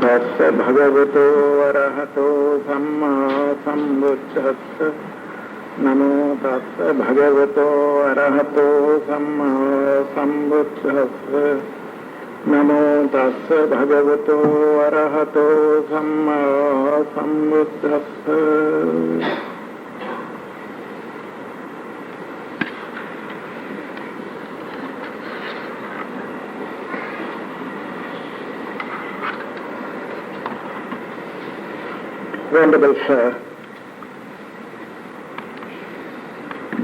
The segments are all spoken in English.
tassa bhagavato arahato samma sambuddhassa. Namo tassa bhagavato arahato samma sambuddhassa. Namo tassa bhagavato arahato samma sambuddhassa. Venerable Sir,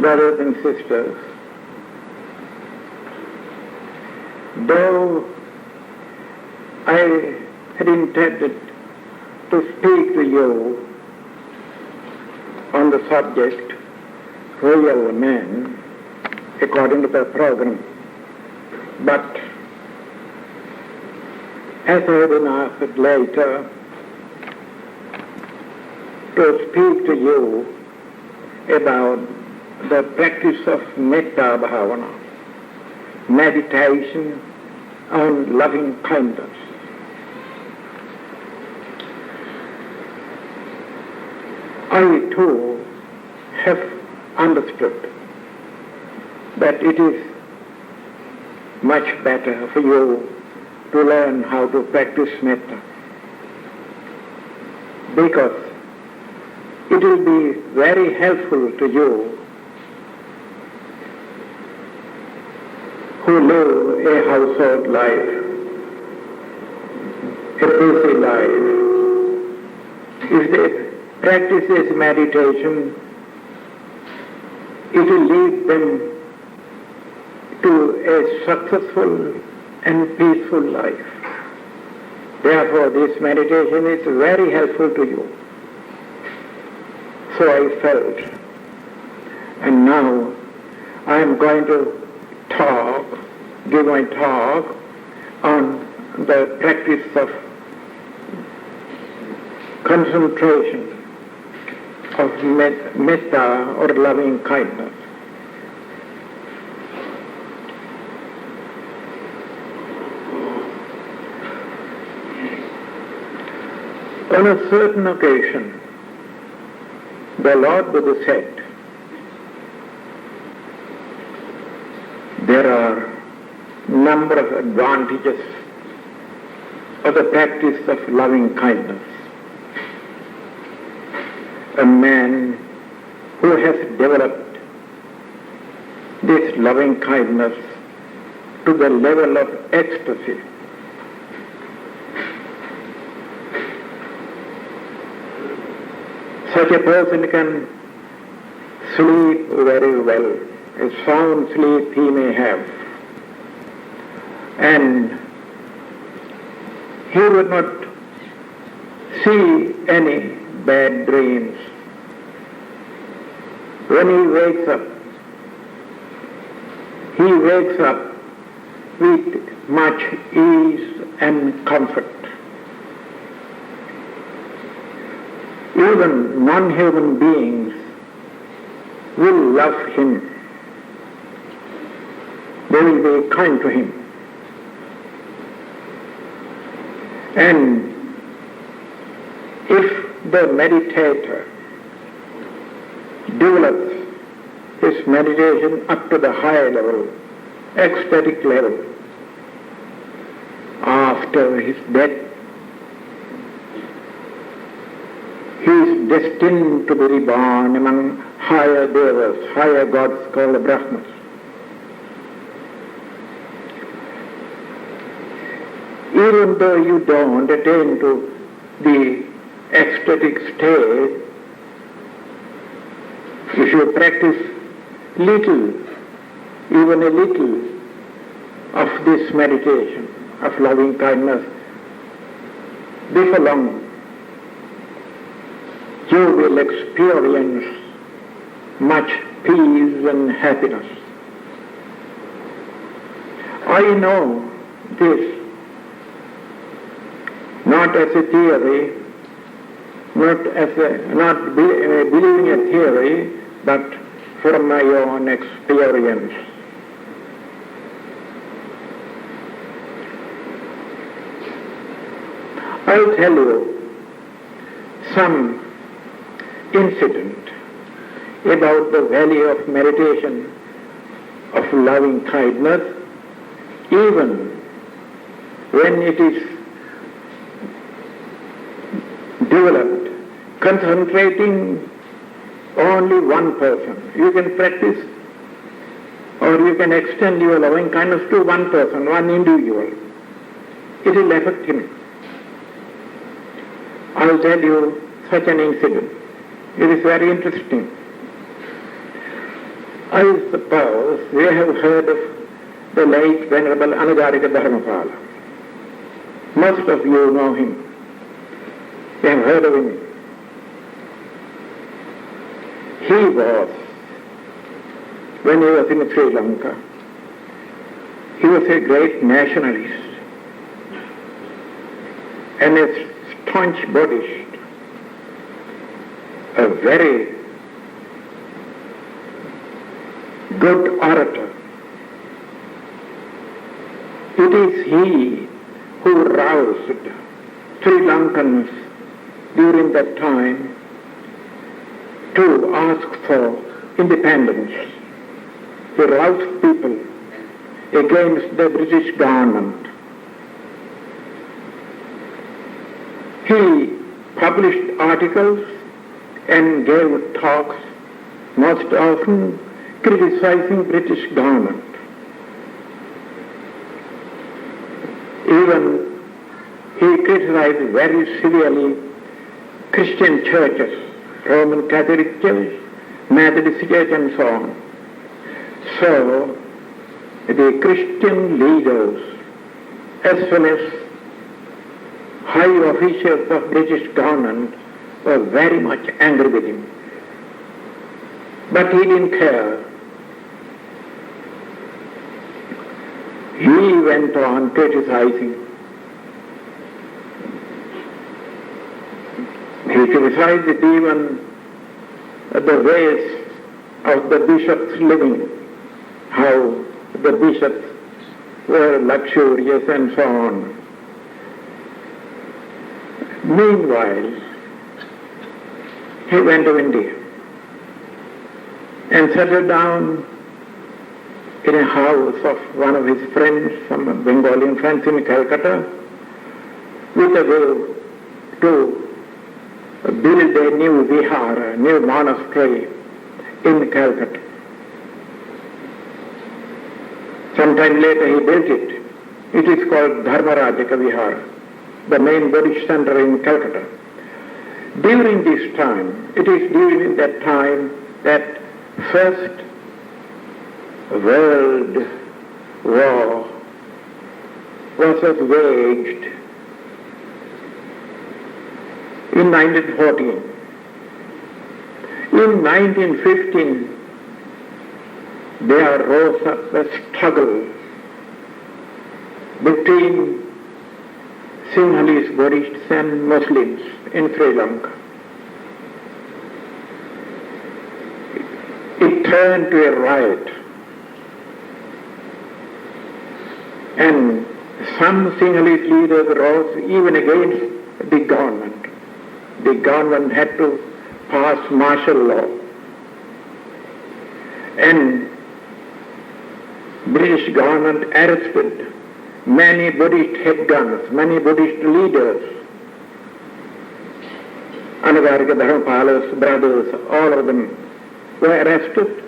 brothers and sisters, though I had intended to speak to you on the subject real men according to the program, but as I have been asked later to speak to you about the practice of Metta Bhavana, meditation on loving kindness. I too have understood that it is much better for you to learn how to practice Metta, because it will be very helpful to you who live a household life, a busy life. If they practice this meditation, it will lead them to a successful and peaceful life. Therefore, this meditation is very helpful to you. So I felt, and now I am going to give my talk on the practice of concentration of metta or loving kindness. On a certain occasion, the Lord Buddha said, there are number of advantages of the practice of loving kindness. A man who has developed this loving kindness to the level of ecstasy, such a person can sleep very well. A sound sleep he may have. And he would not see any bad dreams. When he wakes up with much ease and comfort. Even non-human beings will love him. They will be kind to him. And if the meditator develops his meditation up to the high level, ecstatic level, after his death, he is destined to be reborn among higher devas, higher gods called the Brahmas. Even though you don't attain to the ecstatic state, if you practice even a little of this meditation of loving kindness, before long you will experience much peace and happiness. I know this not as a theory, not believing a theory, but from my own experience. I'll tell you some incident about the value of meditation, of loving kindness, even when it is developed, concentrating only one person. You can practice or you can extend your loving kindness to one person, one individual. It will affect him. I will tell you such an incident. It is very interesting. I suppose we have heard of the late Venerable Ananda Dharmapala. Most of you know him. You have heard of him. He was, when he was in Sri Lanka, he was a great nationalist and a staunch Buddhist, a very good orator. It is he who roused Sri Lankans during that time to ask for independence. He roused people against the British government. He published articles and gave talks, most often criticizing British government. Even he criticized very severely Christian churches, Roman Catholic Church, Methodist Church and so on. So the Christian leaders as well as high officials of British government were very much angry with him. But he didn't care. He went on criticizing. He criticized even the ways of the bishops living, how the bishops were luxurious and so on. Meanwhile, he went to India and settled down in a house of one of his friends, some Bengalian friends in Calcutta, with a view to build a new vihara, a new monastery in Calcutta. Sometime later he built it. It is called Dharmarajaka Vihara, the main Buddhist center in Calcutta. During this time, it is during that time that First World War was waged in 1914. In 1915, there rose up a struggle between Sinhalese Buddhists and Muslims in Sri Lanka. It turned to a riot, and some Sinhalese leaders rose even against the government. The government had to pass martial law, and British government arrested many Buddhist headguns, many Buddhist leaders. Ananda Dharmapala's brothers, all of them were arrested,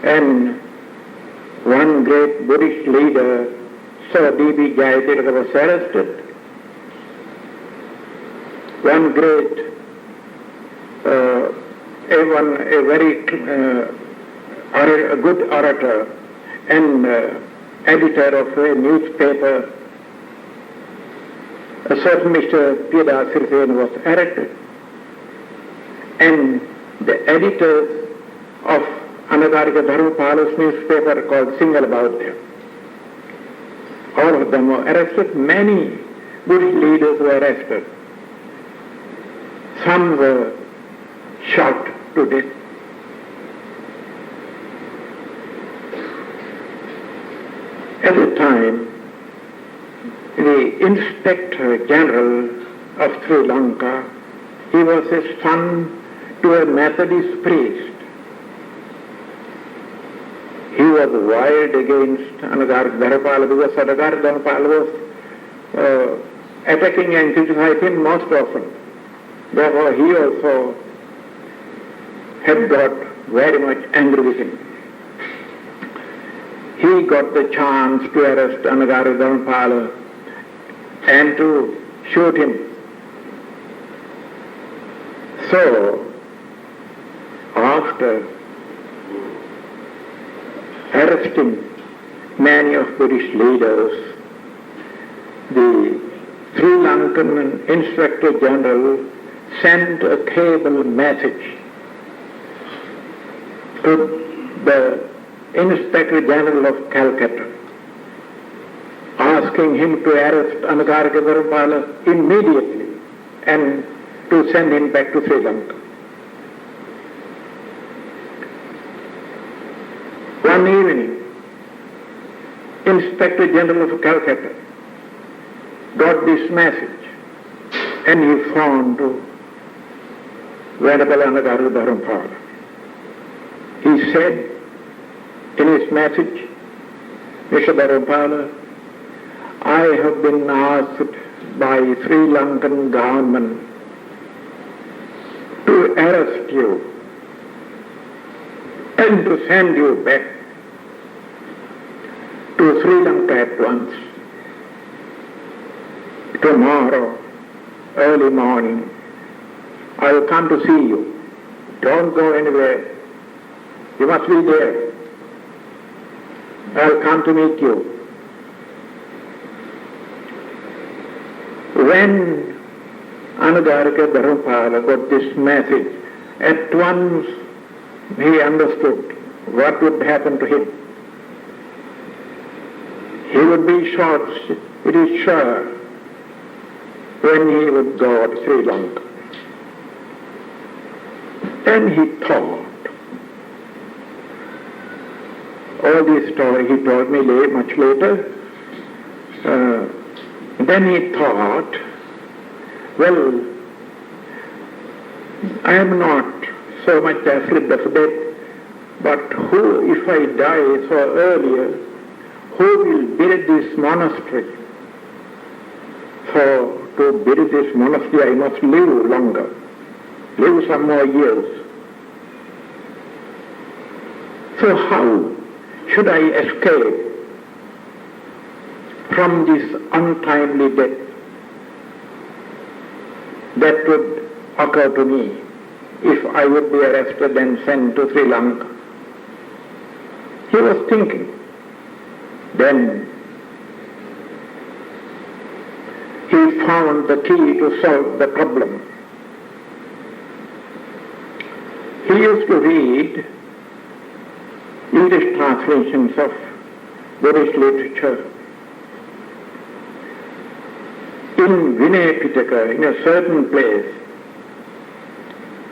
and one great Buddhist leader, Sir D.B. Jayatirtha, was arrested. One great, a very good orator and editor of a newspaper, a certain Mr. Piyada Sirsen, was arrested. And the editors of Ananda Dharmapala's newspaper called Single Bauddha, all of them were arrested. Many Buddhist leaders were arrested. Some were shot to death. At the time, the Inspector General of Sri Lanka, he was a son to a Methodist priest. He was wild against Ananda Dharmapala because Ananda Dharmapala was attacking and criticizing him most often. Therefore he also had got very much angry with him. He got the chance to arrest Ananda Dharmapala and to shoot him. So, after arresting many of Buddhist leaders, the Sri Lankan Inspector General sent a cable message to the Inspector General of Calcutta, asking him to arrest Ananda Dharmapala immediately and to send him back to Sri Lanka. One evening, Inspector General of Calcutta got this message and he phoned to Venerable Ananda Dharmapala. He said in his message, Mr. Dharmapala, I have been asked by Sri Lankan government to arrest you and to send you back to Sri Lanka at once. Tomorrow, early morning, I will come to see you. Don't go anywhere. You must be there. I will come to meet you. When Ananda Dharmapala got this message, at once he understood what would happen to him. He would be shot, it is sure, when he would go to Sri Lanka. Then he thought, all this story he told me much later, then he thought, well, I am not so much afraid of death, but who, if I die so earlier, who will build this monastery? So to build this monastery I must live longer, live some more years. So how should I escape from this untimely death that would occur to me if I would be arrested and sent to Sri Lanka? He was thinking. Then he found the key to solve the problem. He used to read English translations of Buddhist literature. In Vinaya Pitaka, in a certain place,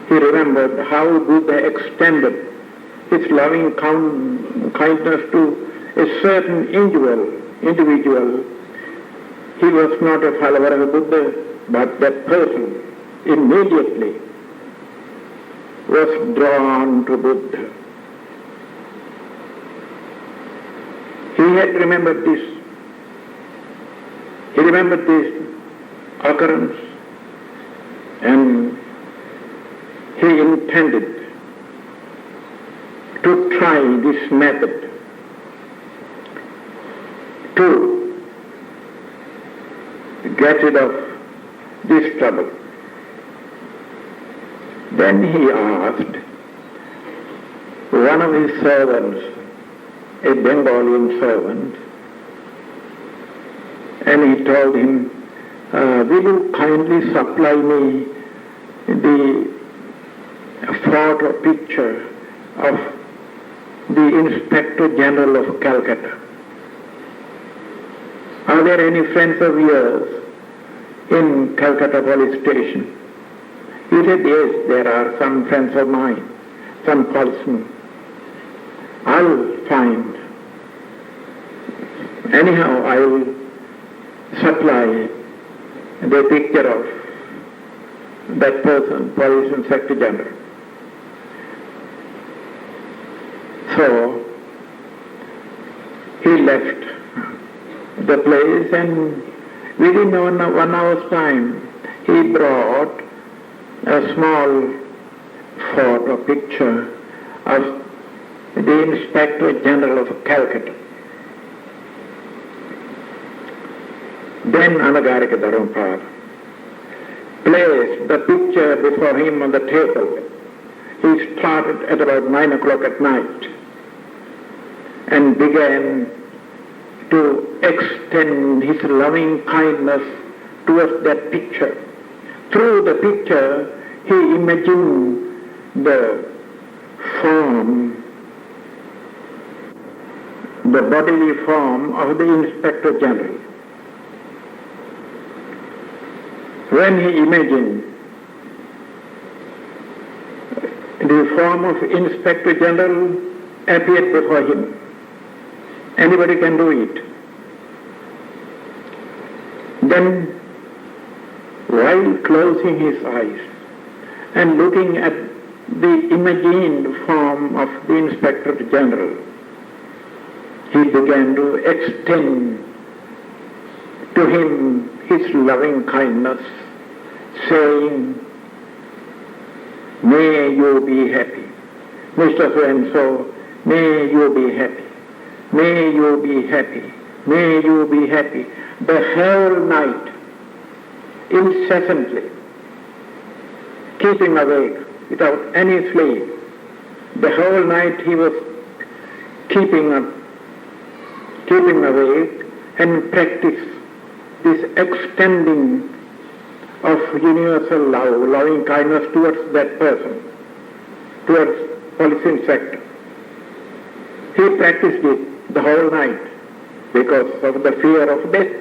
he remembered how Buddha extended his loving kindness to a certain individual. He was not a follower of Buddha, but that person immediately was drawn to Buddha. He had remembered this. He remembered this occurrence and he intended to try this method to get rid of this trouble. Then he asked one of his servants, a Bengalian servant, and he told him, will you kindly supply me the photo picture of the Inspector General of Calcutta? Are there any friends of yours in Calcutta police station? He said, yes, there are some friends of mine, some policemen. I'll find. Anyhow, I will supply the picture of that person, Police Inspector General. So he left the place, and within 1 hour's time he brought a small photo picture of the Inspector General of Calcutta. Then Anagarika Dharmapala placed the picture before him on the table. He started at about 9 o'clock at night and began to extend his loving kindness towards that picture. Through the picture, he imagined the form, the bodily form of the Inspector General. When he imagined the form of Inspector General appeared before him. Anybody can do it. Then, while closing his eyes and looking at the imagined form of the Inspector General, he began to extend to him his loving kindness, saying, "May you be happy. Mr. So-and-so, may you be happy. May you be happy. May you be happy." The whole night, incessantly, keeping awake without any sleep. The whole night he was keeping awake and practice this extending of universal love, loving kindness towards that person, towards police inspector. He practiced it the whole night because of the fear of death.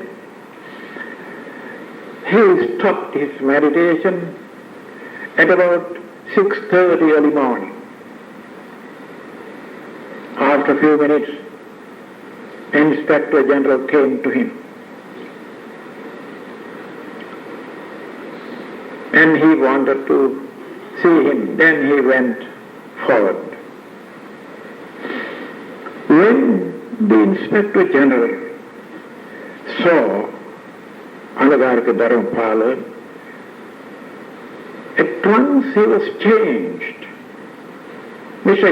He stopped his meditation at about 6:30 early morning. After a few minutes, Inspector General came to him. And he wanted to see him. Then he went forward. When the Inspector General saw Anagarika Dharmapala, at once he was changed. Police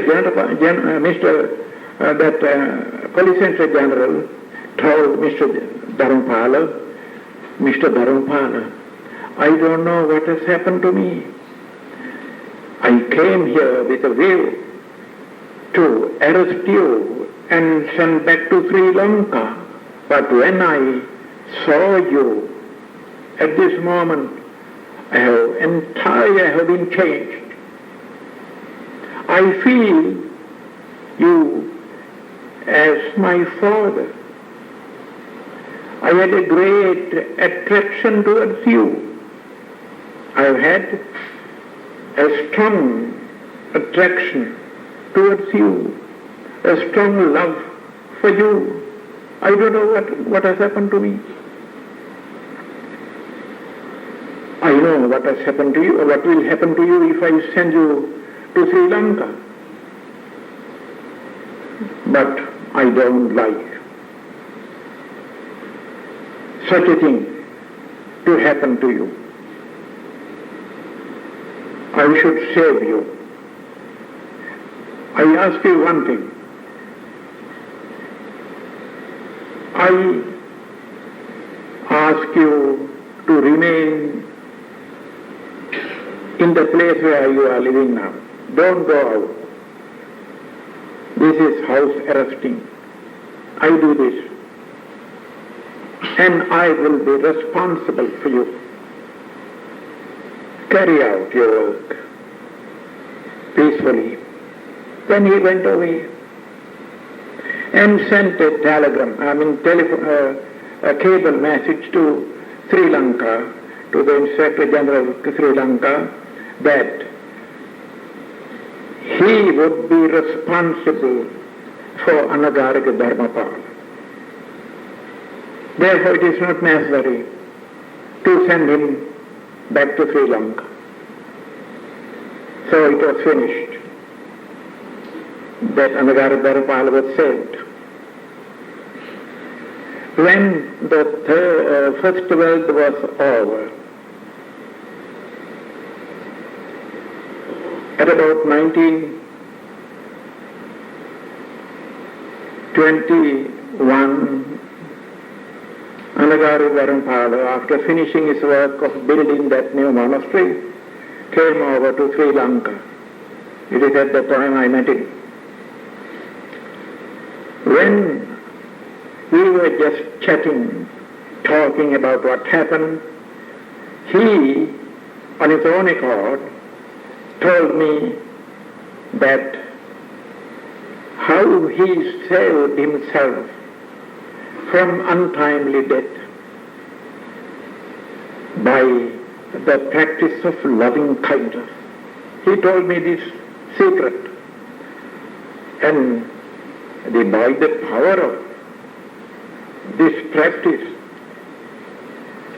Inspector General told Mr. Dharmapala, "I don't know what has happened to me. I came here with a view to arrest you and send back to Sri Lanka. But when I saw you at this moment, I have been changed. I feel you as my father. I had a great attraction towards you. I have had a strong attraction towards you, a strong love for you. I don't know what has happened to me. I know what has happened to you, or what will happen to you if I send you to Sri Lanka. But I don't like such a thing to happen to you. I should save you. I ask you one thing. I ask you to remain in the place where you are living now. Don't go out. This is house arresting. I do this. And I will be responsible for you. Carry out your work peacefully." Then he went away and sent a a cable message to Sri Lanka, to the Inspector General of Sri Lanka, that he would be responsible for Anagarika Dharmapala. Therefore it is not necessary to send him back to Sri Lanka. So it was finished. That Ananda was saved. When the First World was over, at about 1921, Ananda, after finishing his work of building that new monastery, came over to Sri Lanka. It is at that time I met him. When we were just chatting, talking about what happened, he, on his own accord, told me that how he saved himself from untimely death by the practice of loving kindness. He told me this secret. And by the power of this practice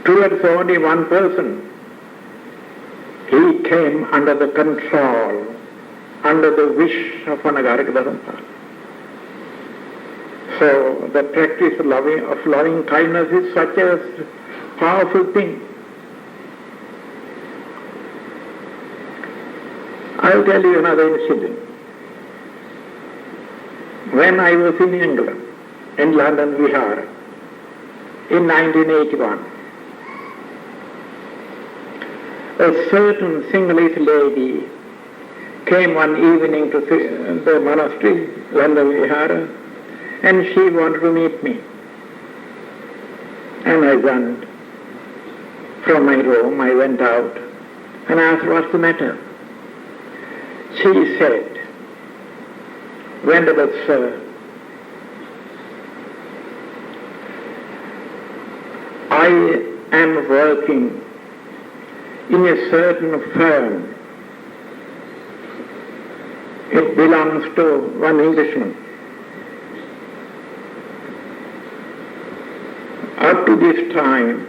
towards only one person, he came under the control, under the wish of Ananda. So the practice of loving kindness is such a powerful thing. I'll tell you another incident. When I was in England, in London Vihara, in 1981, a certain Sinhalese lady came one evening to the monastery, London Vihara, and she wanted to meet me. And I went from my room, I went out and asked, what's the matter? She said, Venerable Sir, I am working in a certain firm. It belongs to one Englishman. Up to this time,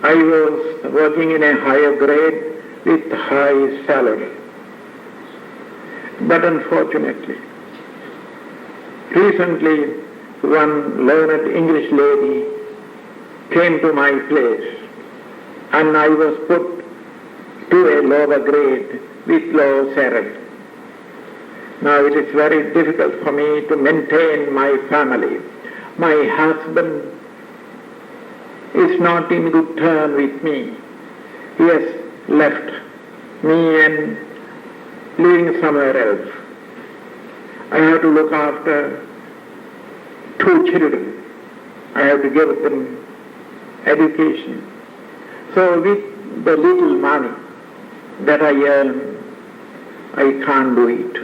I was working in a higher grade with high salary. But unfortunately, recently one learned English lady came to my place and I was put to a lower grade with low salary. Now it is very difficult for me to maintain my family. My husband is not in good terms with me. He has left me and living somewhere else. I have to look after 2 children. I have to give them education. So with the little money that I earn, I can't do it.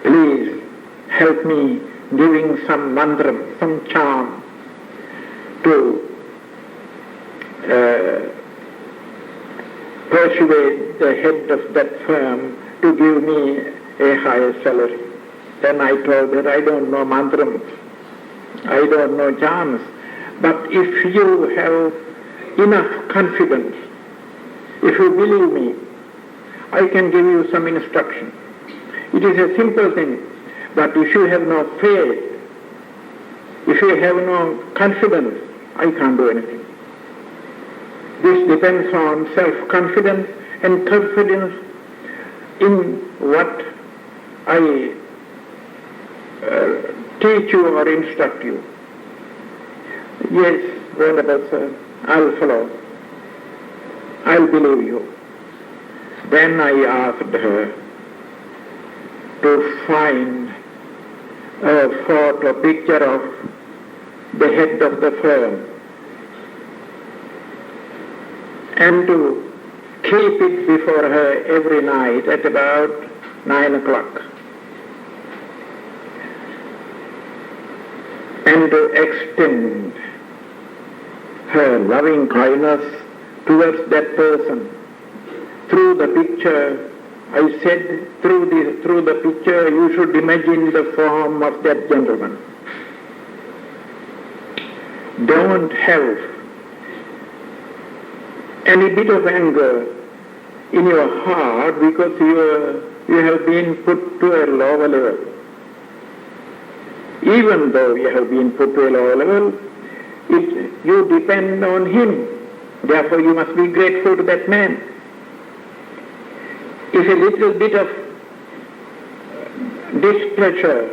Please help me giving some mantram, some charm to persuade the head of that firm to give me a higher salary. Then I told her, I don't know mantrams, I don't know charms, but if you have enough confidence, if you believe me, I can give you some instruction. It is a simple thing, but if you have no faith, if you have no confidence, I can't do anything. This depends on self-confidence and confidence in what I teach you or instruct you. Yes, Venerable Sir, I'll follow. I'll believe you. Then I asked her to find a photo, picture of the head of the firm and to keep it before her every night at about 9 o'clock. And to extend her loving kindness towards that person. Through the picture, I said, through the picture you should imagine the form of that gentleman. don't have any bit of anger in your heart because you have been put to a lower level. Even though you have been put to a lower level, you depend on him. Therefore you must be grateful to that man. If a little bit of displeasure,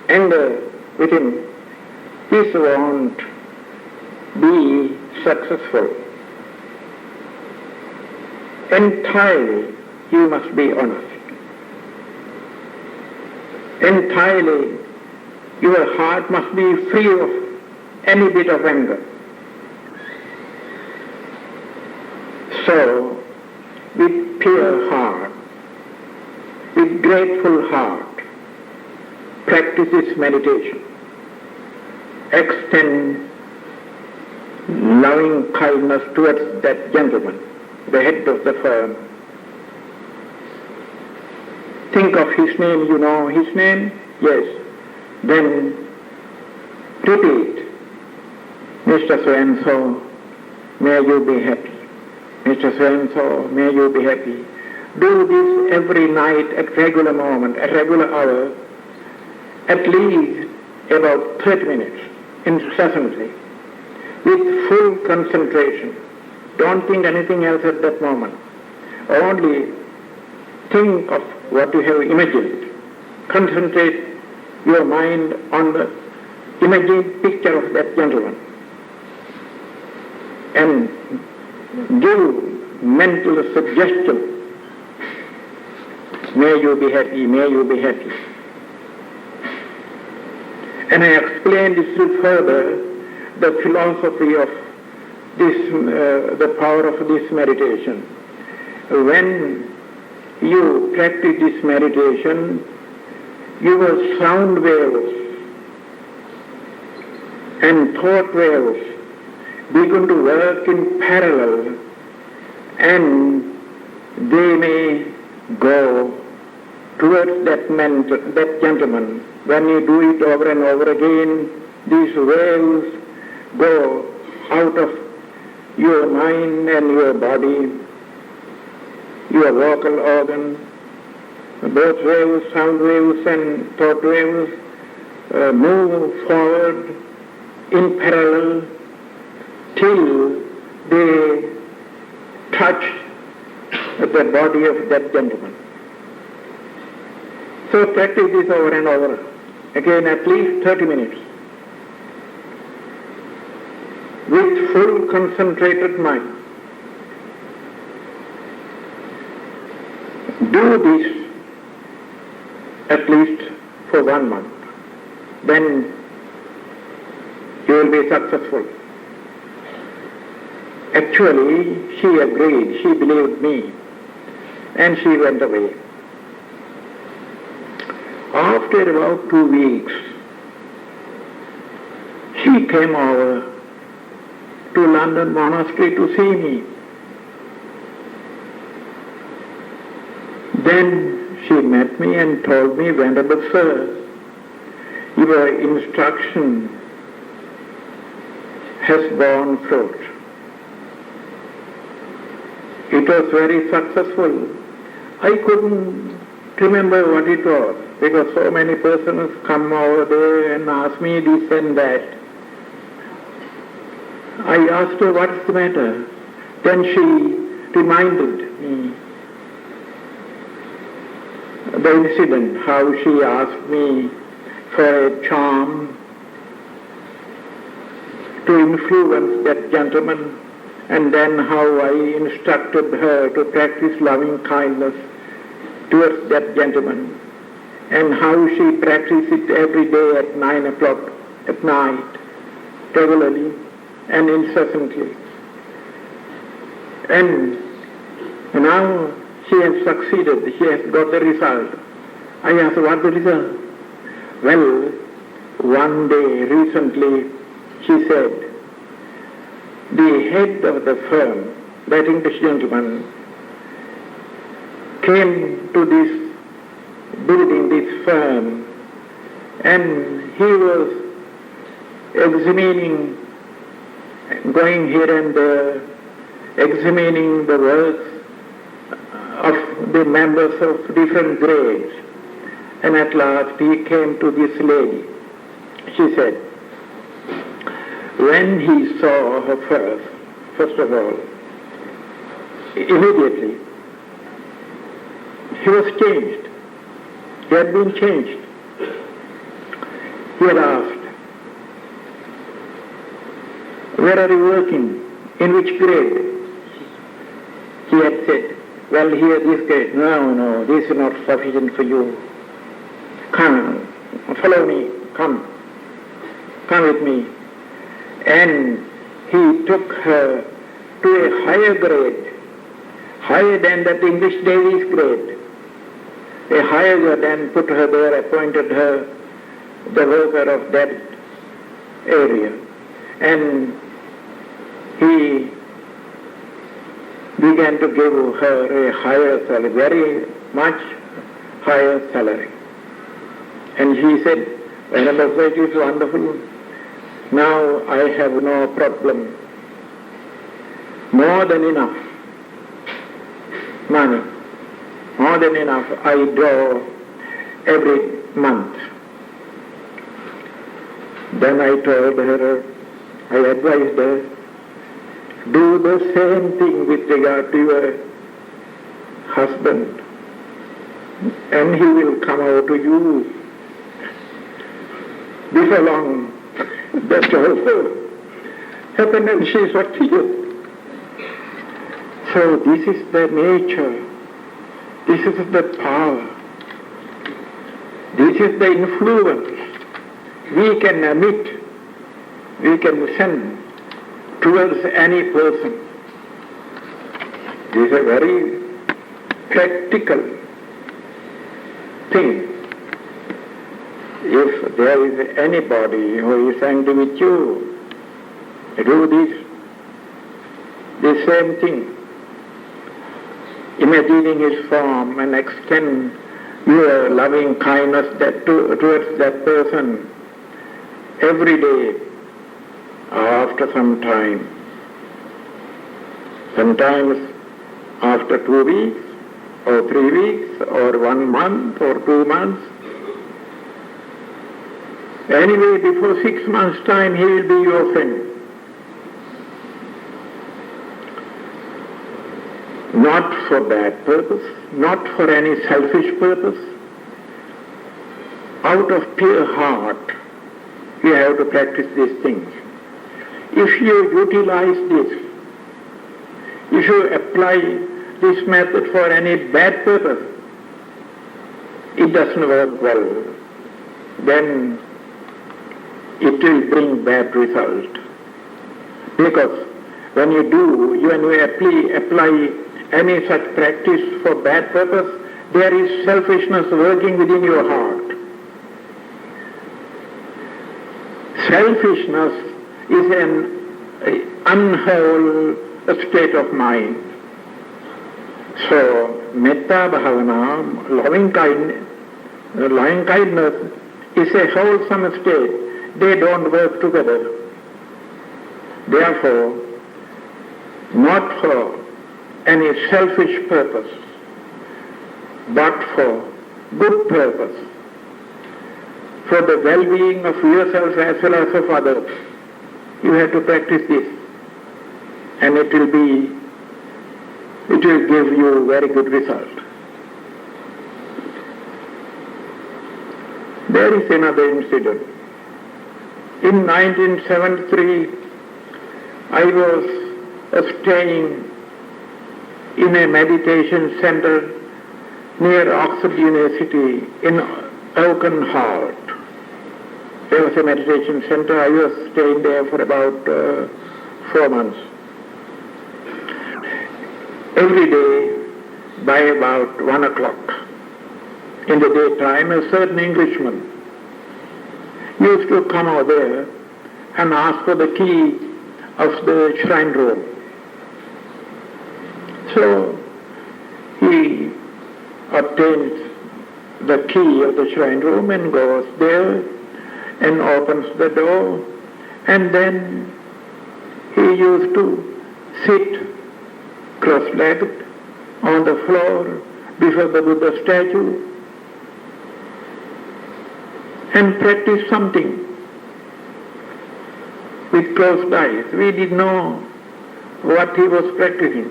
anger with him, this won't be successful. Entirely you must be honest. Entirely your heart must be free of any bit of anger. So, with pure heart, with grateful heart, practice this meditation. Extend loving kindness towards that gentleman, the head of the firm. Think of his name, you know his name? Yes. Then repeat, Mr. So-and-so, may you be happy. Mr. So-and-so, may you be happy. Do this every night at regular moment, at regular hour, at least about 30 minutes, incessantly, with full concentration. Don't think anything else at that moment. Only think of what you have imagined. Concentrate your mind on the imagined picture of that gentleman. And give mental suggestion. May you be happy, may you be happy. And I explained this further, the philosophy of this, the power of this meditation. When you practice this meditation, your sound waves and thought waves begin to work in parallel, and they may go towards that gentleman. When you do it over and over again, these waves go out of your mind and your body, your vocal organ. Both waves, sound waves and thought waves, move forward in parallel till they touch the body of that gentleman. So practice this over and over again, at least 30 minutes, with full concentrated mind. Do this at least for 1 month. Then you will be successful. Actually, she agreed, she believed me, and she went away. After about 2 weeks, she came over to London Monastery to see me. Then she met me and told me, "Venerable Sir, your instruction has borne fruit. It was very successful. I couldn't remember what it was because so many persons come over there and ask me this and that. I asked her, what is the matter? Then she reminded me the incident, how she asked me for a charm to influence that gentleman, and then how I instructed her to practice loving kindness towards that gentleman, and how she practiced it every day at 9 o'clock at night, regularly and incessantly. And now she has succeeded, she has got the result. I asked, what the result? Well, one day recently, she said, the head of the firm, that English gentleman, came to this building, this firm, and he was examining going here and there, examining the works of the members of different grades. And at last he came to this lady. She said, when he saw her first of all, immediately, he was changed. He had been changed. He had asked, where are you working? In which grade? He had said, well, here this grade. No, this is not sufficient for you. Come, follow me, come with me. And he took her to a higher grade, higher than that English lady's grade. A higher grade, and put her there, appointed her the worker of that area. And he began to give her a higher salary, very much higher salary. And she said, Ananda, it is wonderful. Now I have no problem. More than enough money, more than enough I draw every month. Then I told her, I advised her, do the same thing with regard to your husband, and he will come out to you. Before long, that also happened, and she is what she is. So this is the nature, this is the power, this is the influence we can emit, we can send towards any person. This is a very practical thing. If there is anybody who is angry with you, do the same thing. Imagining his form and extend your loving kindness towards that person every day. After some time, sometimes after 2 weeks or 3 weeks or 1 month or 2 months, anyway before 6 months' time he will be your friend. Not for bad purpose, not for any selfish purpose. Out of pure heart you have to practice these things. If you utilize this, if you apply this method for any bad purpose, it doesn't work well. Then it will bring bad result. Because when you apply any such practice for bad purpose, there is selfishness working within your heart. Selfishness is an unwhole state of mind. So, Metta Bhavana, loving kindness is a wholesome state. They don't work together. Therefore, not for any selfish purpose, but for good purpose, for the well-being of yourself as well as of others. You have to practice this, and it will give you very good result. There is another incident. In 1973, I was staying in a meditation center near Oxford University in Oaken Halt. There was a meditation center. I was staying there for about 4 months. Every day, by about 1 o'clock in the daytime, a certain Englishman used to come over there and ask for the key of the shrine room. So he obtains the key of the shrine room and goes there and opens the door, and then he used to sit cross-legged on the floor before the Buddha statue and practice something with closed eyes. We didn't know what he was practicing.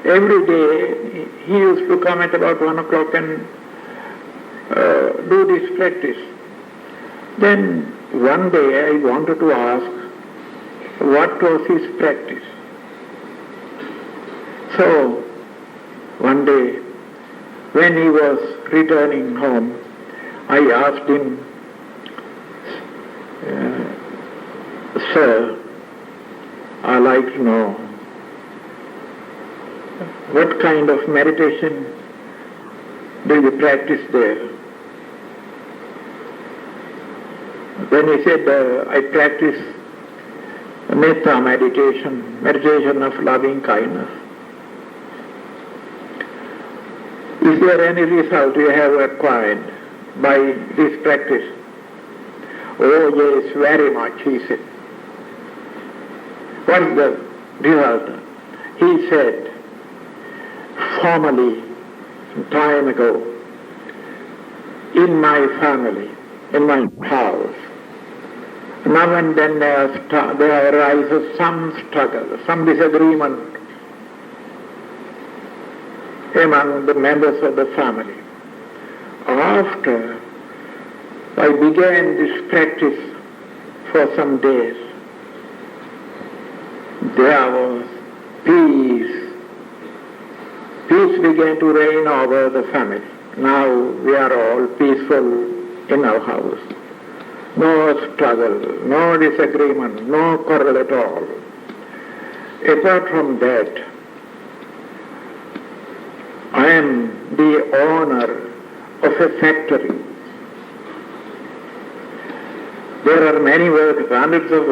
Every day he used to come at about 1 o'clock and do this practice. Then one day I wanted to ask what was his practice. So one day when he was returning home, I asked him, "Sir, I'd like to know what kind of meditation do you practice there?" Then he said, "I practice Metta meditation of loving kindness." "Is there any result you have acquired by this practice?" "Oh yes, very much," he said. "What is the result?" He said, "Formerly, some time ago, in my family, in my house, now and then there arises some struggle, some disagreement among the members of the family. After I began this practice for some days, there was peace. Peace began to reign over the family. Now we are all peaceful in our house. No struggle, no disagreement, no quarrel at all. Apart from that, I am the owner of a factory. There are many workers, hundreds of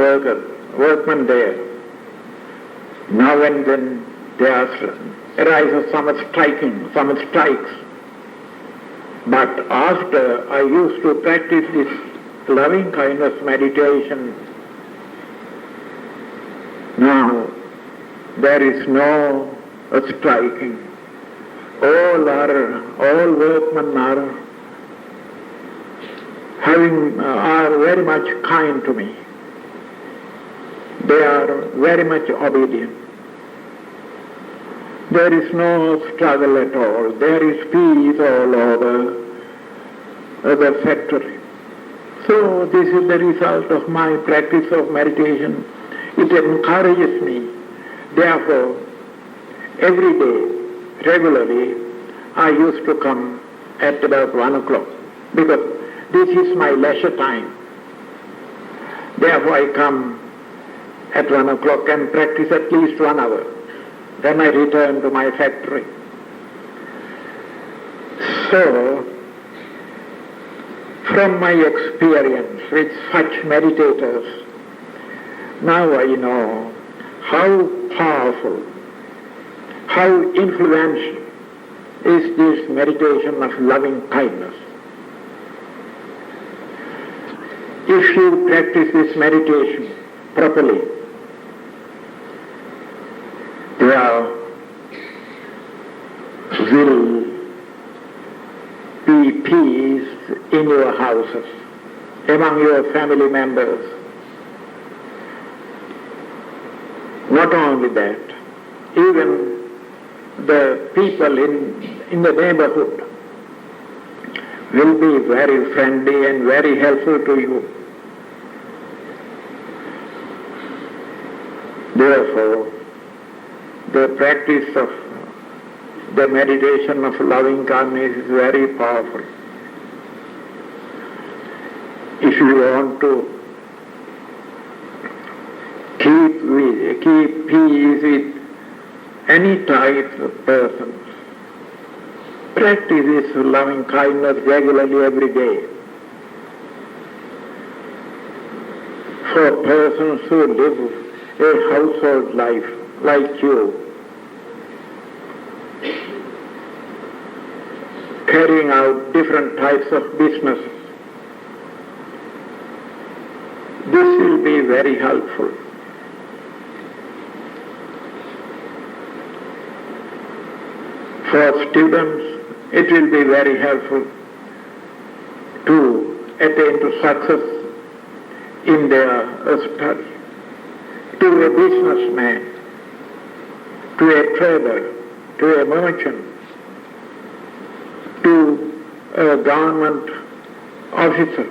workmen there. Now and then there arises some strikes. But after I used to practice this loving kindness meditation, now there is no striking. All workmen are very much kind to me. They are very much obedient. There is no struggle at all. There is peace all over the factory. So this is the result of my practice of meditation. It encourages me. Therefore, every day, regularly, I used to come at about 1 o'clock because this is my leisure time. Therefore, I come at 1 o'clock and practice at least 1 hour. Then I return to my factory. So, from my experience with such meditators, now I know how powerful, how influential is this meditation of loving kindness. If you practice this meditation properly, there will be peace in your houses, among your family members. Not only that, even the people in the neighborhood will be very friendly and very helpful to you. Therefore, the practice of the meditation of loving kindness is very powerful. If you want to keep peace with any type of persons, practice this loving kindness regularly every day. For persons who live a household life like you, carrying out different types of businesses, this will be very helpful. For students, it will be very helpful to attain to success in their study. To a businessman, to a trader, to a merchant, to a government officer,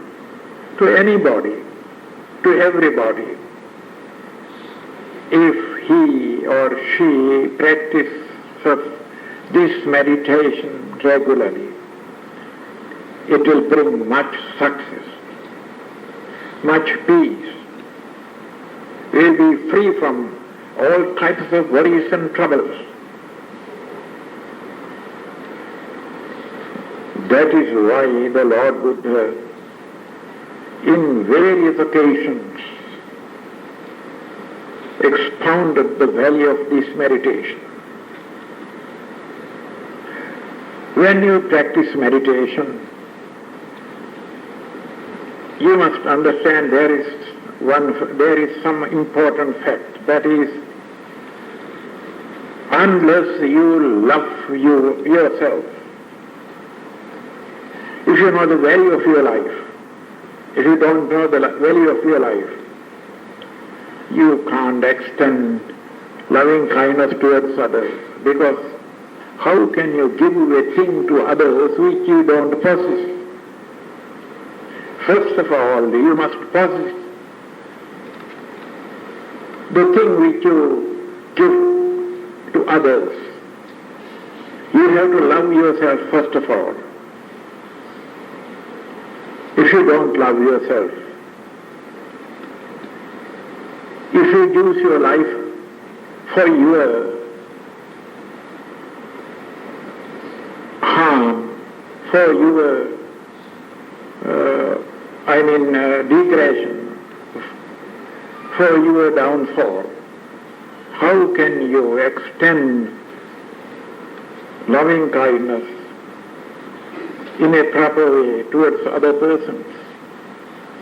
to anybody, to everybody, if he or she practices this meditation regularly, it will bring much success, much peace. We will be free from all types of worries and troubles. That is why the Lord Buddha, in various occasions, expounded the value of this meditation. When you practice meditation, you must understand there is some important fact. That is, unless you love yourself, if you know the value of your life, if you don't know the value of your life, you can't extend loving kindness towards others, because how can you give a thing to others which you don't possess? First of all, you must possess the thing which you give to others. You have to love yourself first of all. If you don't love yourself, if you use your life for your harm, for your degradation, for your downfall, how can you extend loving kindness in a proper way towards other persons?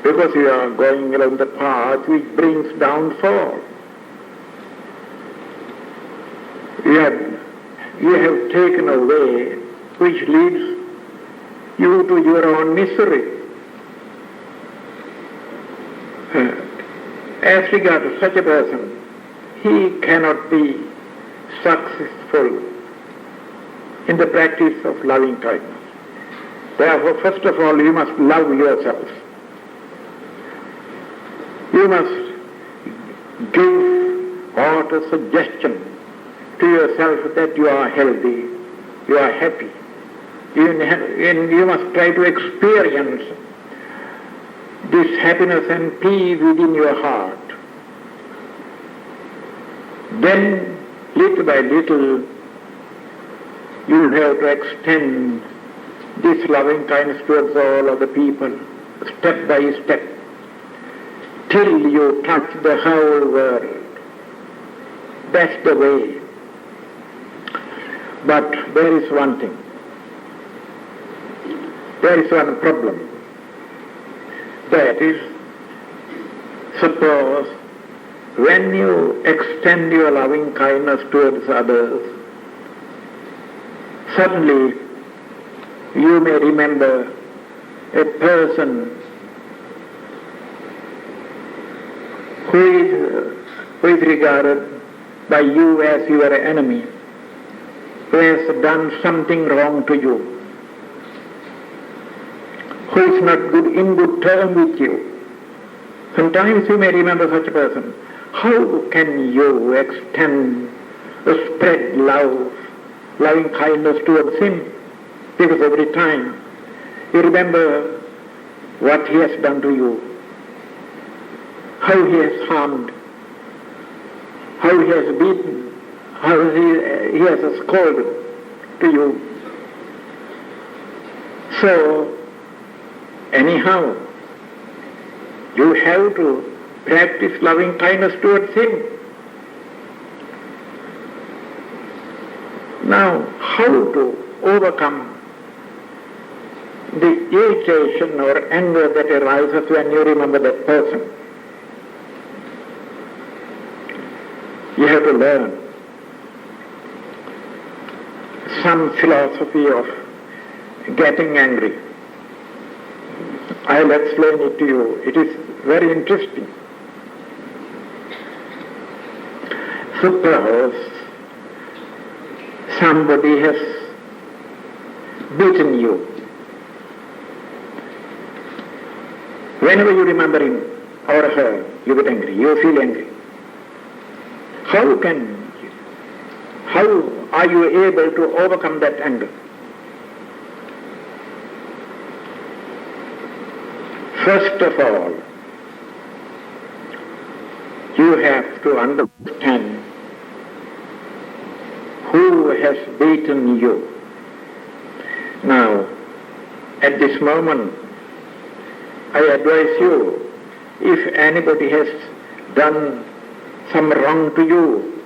Because you are going along the path which brings downfall. You have taken a way which leads you to your own misery. As regards such a person, he cannot be successful in the practice of loving kindness. Therefore, first of all, you must love yourself. You must give out a suggestion to yourself that you are healthy, you are happy. You must try to experience this happiness and peace within your heart. Then, little by little, you will have to extend this loving kindness towards all other people, step by step, till you touch the whole world. That's the way. But there is one thing. There is one problem. That is, suppose when you extend your loving kindness towards others, suddenly you may remember a person who is regarded by you as your enemy, who has done something wrong to you, who is not in good term with you. Sometimes you may remember such a person. How can you extend or spread loving kindness towards him? Because every time you remember what he has done to you, how he has harmed, how he has beaten, how he has scolded to you. So, anyhow, you have to practice loving kindness towards him. Now, how to overcome the irritation or anger that arises when you remember that person? You have to learn. some philosophy of getting angry. I'll explain it to you. It is very interesting. Suppose somebody has beaten you. Whenever you remember him or her, you get angry, you feel angry. How are you able to overcome that anger? First of all, you have to understand who has beaten you. Now, at this moment, I advise you, if anybody has done some wrong to you,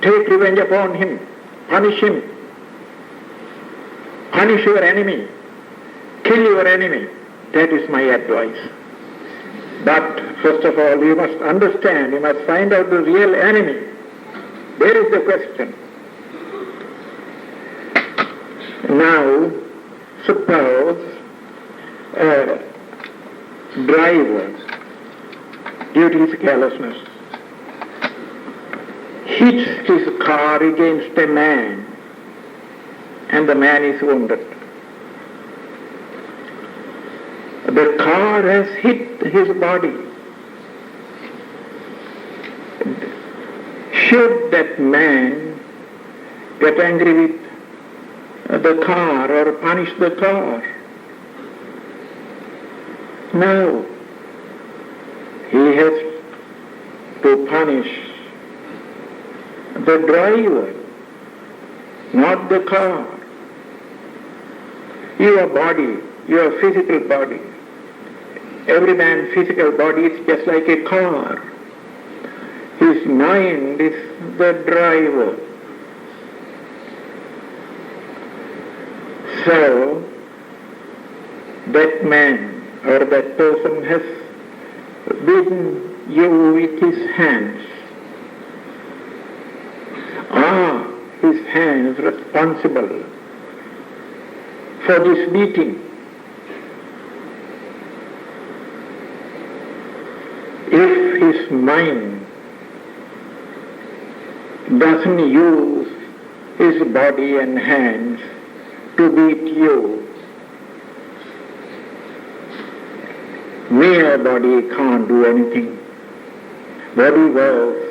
take revenge upon him, punish him, punish your enemy, kill your enemy. That is my advice. But first of all, you must understand, you must find out the real enemy. There is the question. Now, suppose a driver, due to his carelessness, hits his car against a man, and the man is wounded. The car has hit his body. Should that man get angry with the car or punish the car? No. He has to punish the driver, not the car. Your body, your physical body, every man's physical body is just like a car. His mind is the driver. So, that man or that person has beaten you with his hands. Are his hands responsible for this beating? If his mind doesn't use his body and hands to beat you, mere body can't do anything. Body works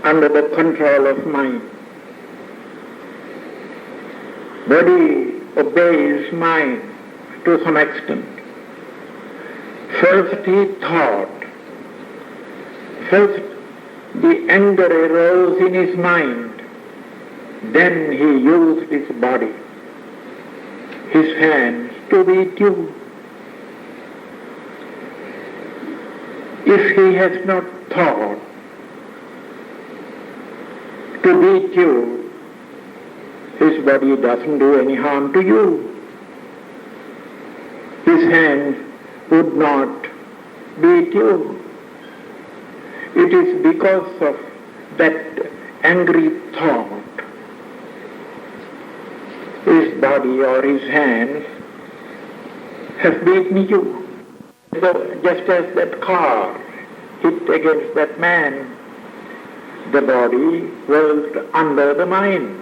under the control of mind. Body obeys mind to some extent. First he thought, first the anger arose in his mind, then he used his body, his hands to beat you. If he has not thought to beat you, his body doesn't do any harm to you. His hands would not beat you. It is because of that angry thought his body or his hands have beaten you. Just as that car hit against that man, the body worked under the mind.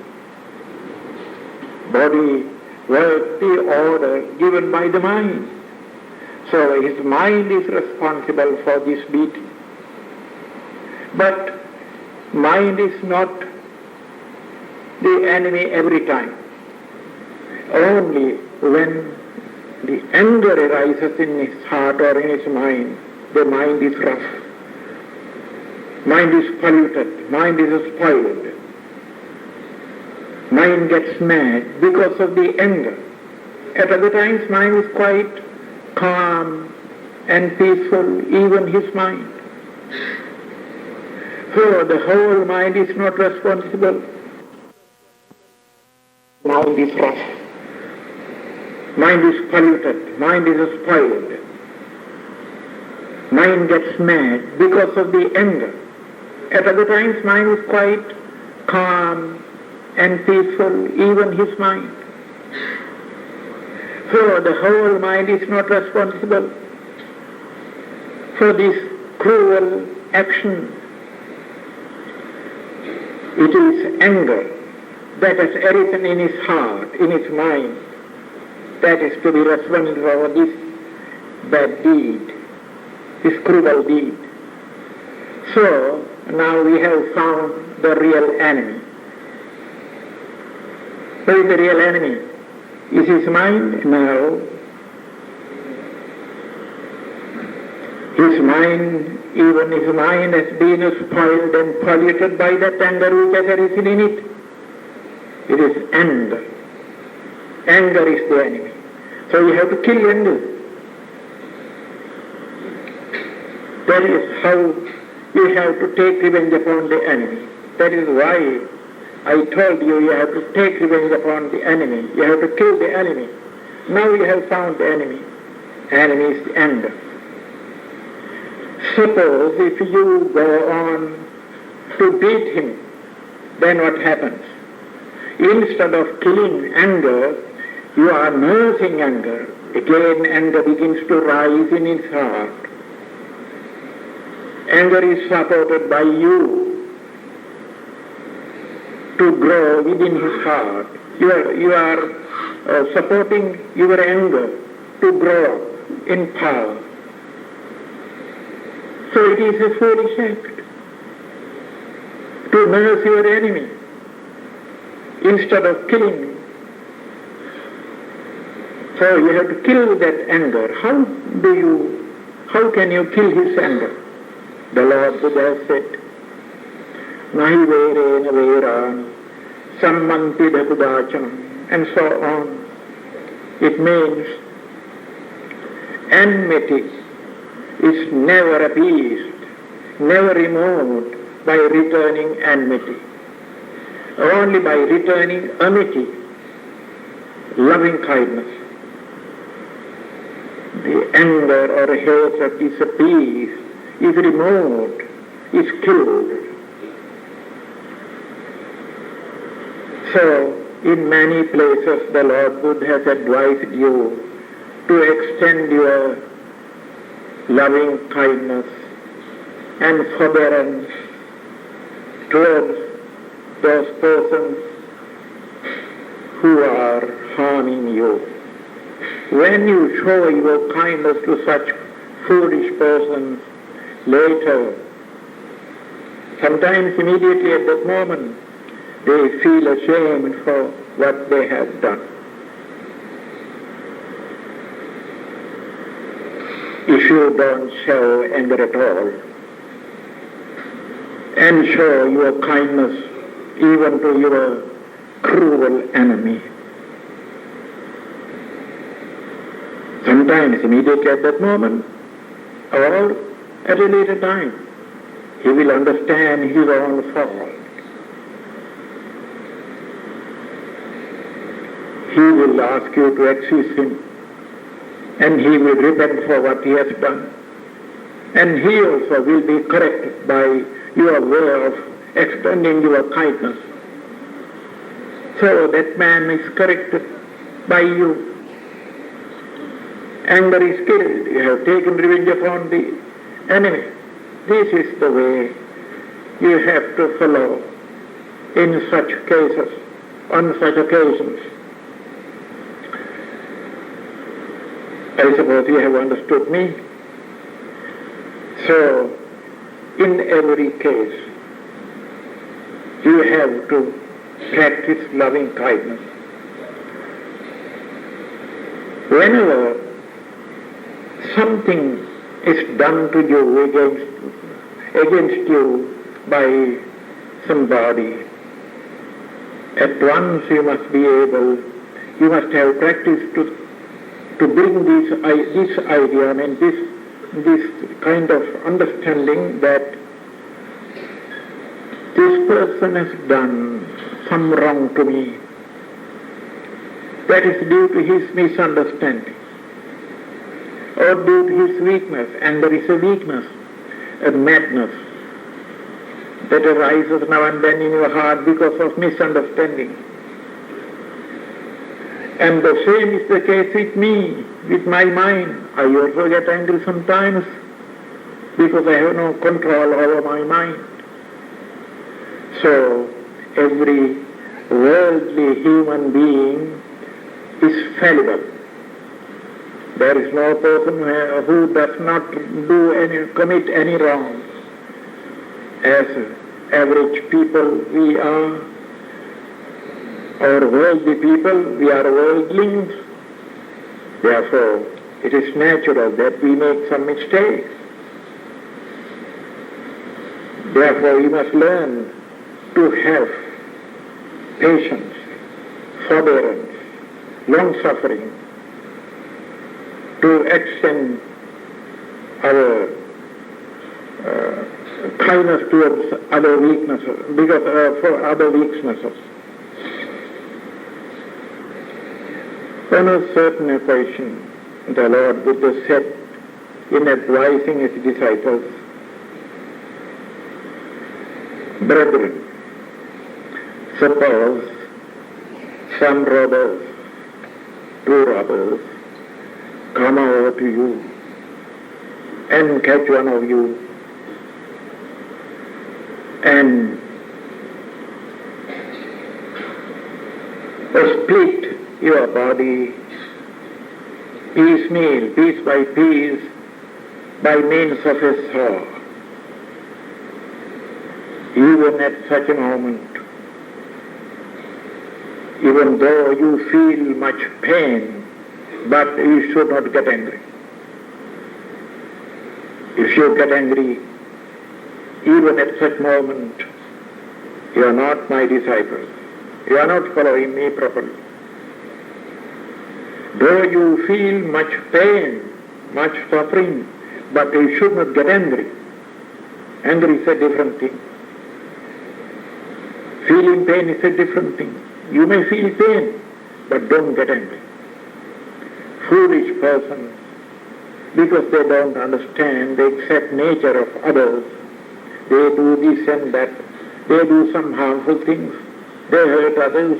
Body worked the order given by the mind. So his mind is responsible for this beating. But mind is not the enemy every time. Only when the anger arises in his heart or in his mind, the mind is rough. Mind is polluted. Mind is spoiled. Mind gets mad because of the anger. At other times, mind is quite calm and peaceful, even his mind. So the whole mind is not responsible. Mind is rough. Mind is polluted. Mind is spoiled. Mind gets mad because of the anger. At other times, mind is quite calm and peaceful, even his mind. So the whole mind is not responsible for this cruel action. It is anger that has arisen in his heart, in his mind, that is to be responsible for this bad deed, this cruel deed. So now we have found the real enemy. Who is the real enemy? Is his mind? No. His mind, even his mind has been spoiled and polluted by that anger which has arisen in it. It is anger. Anger is the enemy. So you have to kill anger. That is how you have to take revenge upon the enemy. That is why I told you you have to take revenge upon the enemy. You have to kill the enemy. Now you have found the enemy. Enemy is the anger. Suppose if you go on to beat him, then what happens? Instead of killing anger, you are nursing anger. Again anger begins to rise in his heart. Anger is supported by you to grow within his heart. You are supporting your anger to grow in power. So it is a foolish act to nurse your enemy instead of killing him. So you have to kill that anger. How can you kill his anger? The Lord Buddha said, Nahi verena verani, sammanti dhakudachanam, and so on. It means enmity is never appeased, never removed by returning enmity. Only by returning amity, loving kindness. The anger or hatred is appeased, is removed, is killed. So, in many places the Lord Buddha has advised you to extend your loving kindness and forbearance towards those persons who are harming you. When you show your kindness to such foolish persons, later, sometimes immediately at that moment, they feel ashamed for what they have done. If you don't show anger at all, and show your kindness even to your cruel enemy, sometimes immediately at that moment, or at a later time, he will understand his own fault. He will ask you to excuse him, and he will repent for what he has done. And he also will be corrected by your way of extending your kindness. So that man is corrected by you. Anger is killed. You have taken revenge upon the enemy. This is the way you have to follow in such cases, on such occasions. I suppose you have understood me. So, in every case, you have to practice loving kindness. Whenever something is done to you against you by somebody, at once you must have practice to bring this idea, this kind of understanding that this person has done some wrong to me. That is due to his misunderstanding, or due to his weakness. Anger is a weakness, a madness. that arises now and then in your heart because of misunderstanding. And the same is the case with me, with my mind. I also get angry sometimes because I have no control over my mind. So every worldly human being is fallible. There is no person who does not commit any wrong. As average people we are, or worldly people, we are worldlings. Therefore, it is natural that we make some mistakes. Therefore, we must learn to have patience, forbearance, long-suffering, to extend our kindness towards other weaknesses, for other weaknesses. On a certain occasion, the Lord Buddha said, in advising his disciples, "Brethren, suppose some robbers, two robbers, come over to you and catch one of you and split your body piecemeal, piece by piece, by means of a saw. Even at such a moment, even though you feel much pain, but you should not get angry. If you get angry, even at such moment, you are not my disciples. You are not following me properly. Though you feel much pain, much suffering, but you should not get angry. Anger is a different thing. Feeling pain is a different thing. You may feel pain, but don't get angry. Foolish persons, because they don't understand the exact nature of others, they do this and that, they do some harmful things, they hurt others,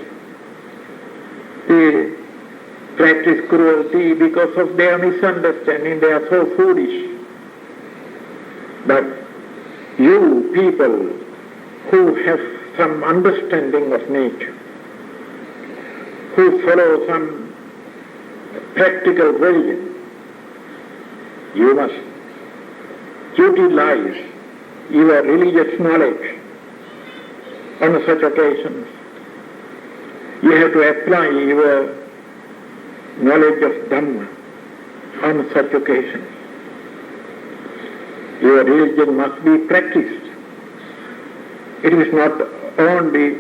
they practice cruelty because of their misunderstanding, they are so foolish. But you people who have some understanding of nature, who follow some practical religion, you must utilize your religious knowledge on such occasions. You have to apply your knowledge of Dhamma on such occasions. Your religion must be practiced. It is not only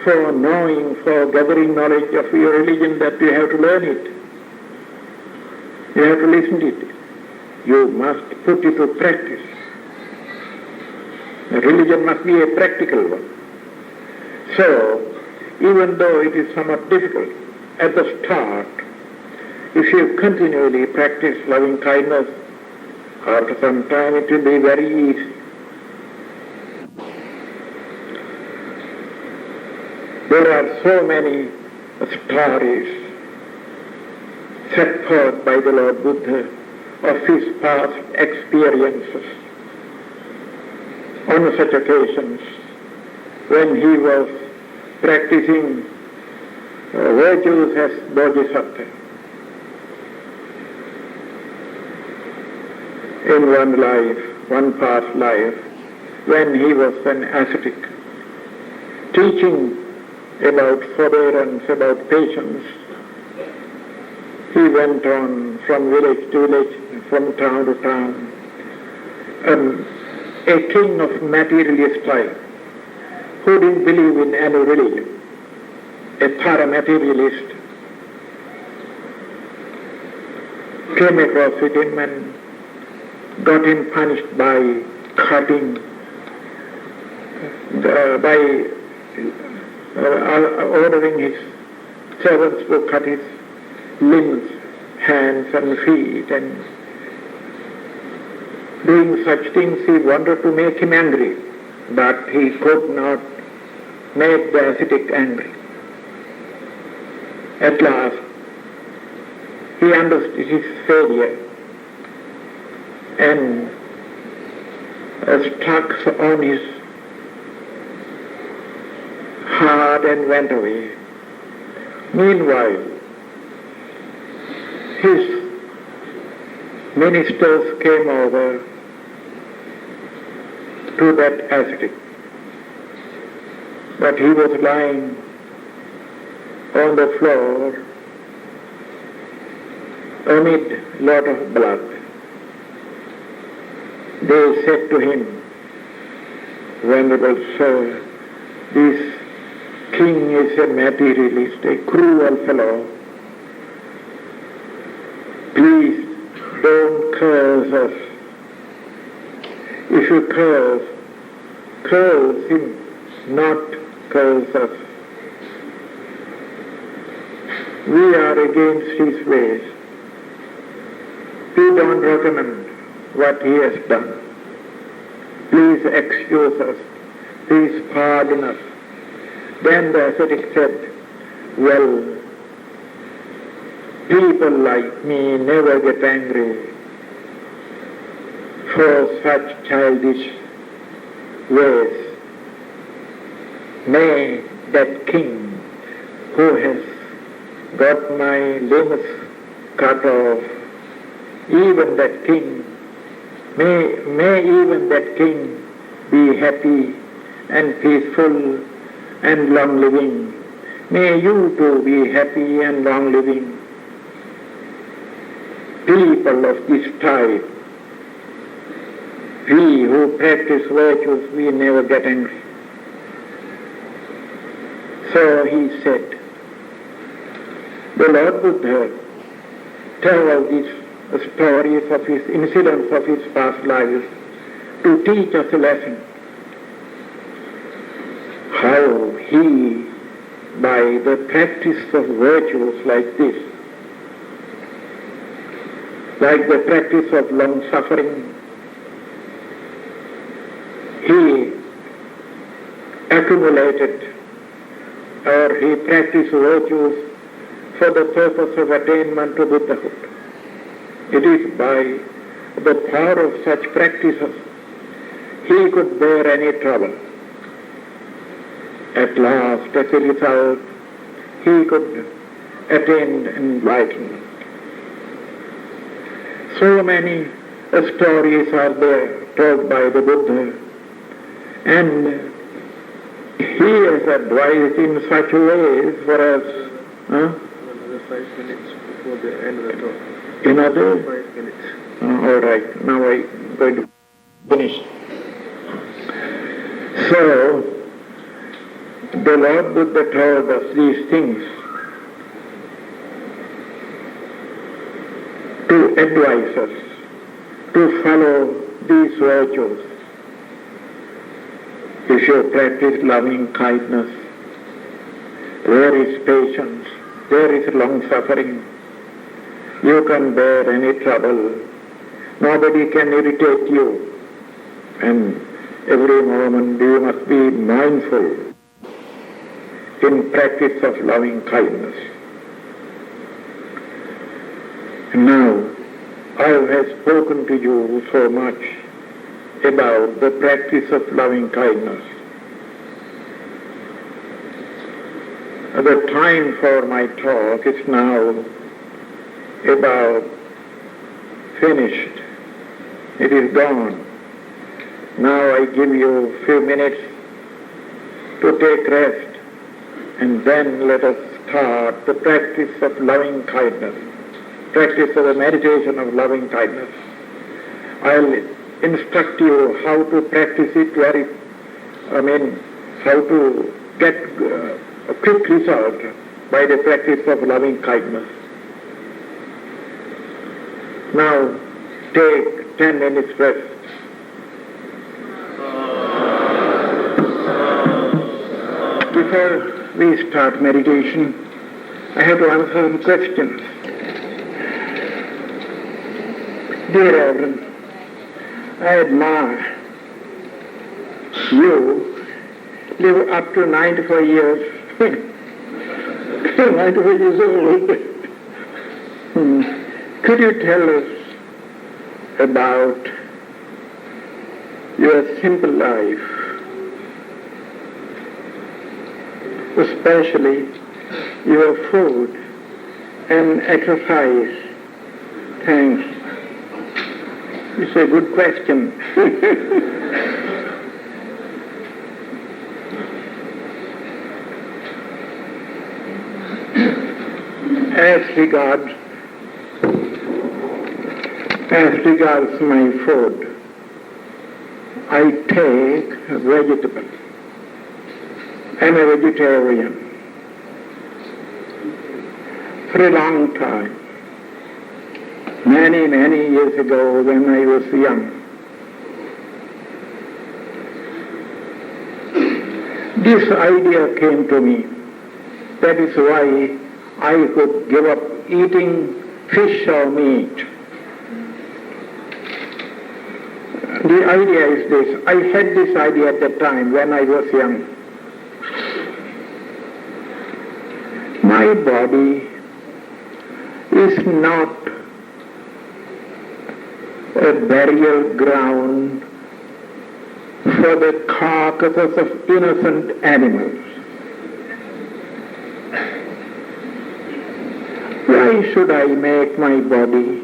for knowing, for gathering knowledge of your religion that you have to learn it. You have to listen to it. You must put it to practice. The religion must be a practical one. So, even though it is somewhat difficult at the start, if you continually practice loving kindness, after some time it will be very easy. There are so many stories set forth by the Lord Buddha of his past experiences on such occasions when he was practicing virtues as Bodhisattva. In one past life, when he was an ascetic, teaching about forbearance, about patience, he went on from village to village, from town to town. A king of materialist type, who didn't believe in any religion, a para-materialist, came across with him and got him punished by cutting, by ordering his servants to cut his limbs, hands and feet, and doing such things he wanted to make him angry. but he could not make the ascetic angry. At last, he understood his failure and struck on his heart and went away. Meanwhile, his ministers came over to that ascetic, but he was lying on the floor amid lot of blood. They said to him, "Venerable sir, this king is a materialist, a cruel fellow. Please don't curse us. If you curse him, not curse us. We are against his ways. We don't recommend what he has done. Please excuse us. Please pardon us." Then the ascetic said, "Well, people like me never get angry for such childish ways. May that king who has got my limbs cut off, even that king, may even that king be happy and peaceful and long-living. May you too be happy and long-living. People of this type, we who practice virtues, we never get angry." So he said, the Lord Buddha told these stories of his incidents of his past lives to teach us a lesson. How he, by the practice of virtues like this, like the practice of long-suffering, he accumulated or he practiced virtues for the purpose of attainment to Buddhahood. It is by the power of such practices he could bear any trouble. At last, as a result, he could attain enlightenment. So many stories are there told by the Buddha, and he has advised in such ways for us. Another 5 minutes before the end of the talk. Another? 5 minutes. All right, now I'm going to finish. So, the Lord Buddha told us these things to advise us to follow these virtues. If you practice loving kindness, there is patience, there is long suffering. You can bear any trouble. Nobody can irritate you. And every moment you must be mindful in practice of loving kindness. Now, I have spoken to you so much about the practice of loving kindness. The time for my talk is now about finished. It is gone. Now I give you a few minutes to take rest, and then let us start the practice of loving kindness, practice of the meditation of loving kindness. I'll instruct you how to practice it how to get a quick result by the practice of loving kindness. Now, take 10 minutes rest. Before we start meditation, I have to answer some questions. Dear Reverend, I admire You live up to 94 years, 94 years old. Could you tell us about your simple life, especially your food and exercise? Thanks. It's a good question. As regards my food, I take vegetable. I'm a vegetarian for a long time. Many, many years ago when I was young. This idea came to me. That is why I could give up eating fish or meat. The idea is this. I had this idea at the time when I was young. My body is not a burial ground for the carcasses of innocent animals. Why should I make my body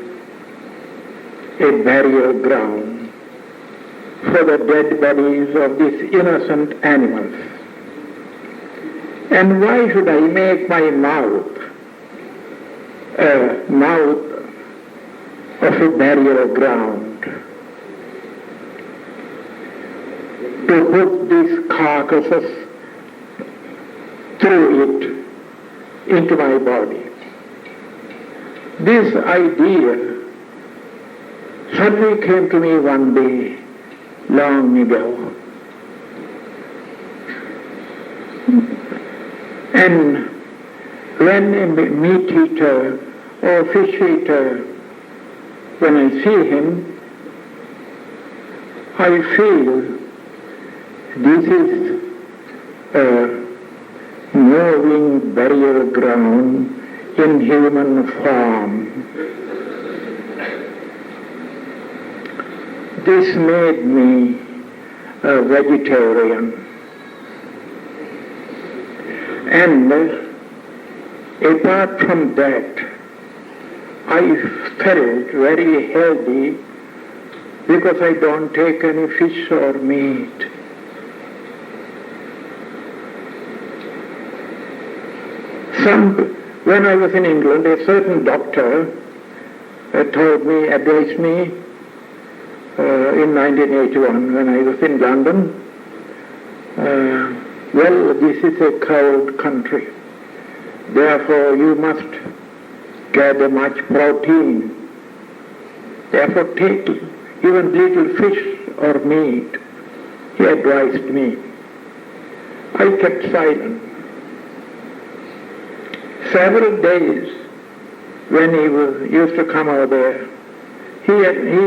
a burial ground for the dead bodies of these innocent animals? And why should I make my mouth a mouth of a burial ground to put these carcasses through it into my body? This idea suddenly came to me one day, long ago. And when a meat eater or fish eater, when I see him, I feel this is a moving burial ground in human form. This made me a vegetarian. And apart from that, I felt very healthy because I don't take any fish or meat. When I was in England, a certain doctor advised me in 1981 when I was in London, well, this is a cold country, therefore you must gather much protein, therefore take even little fish or meat. He advised me. I kept silent. Several days when he used to come over there, he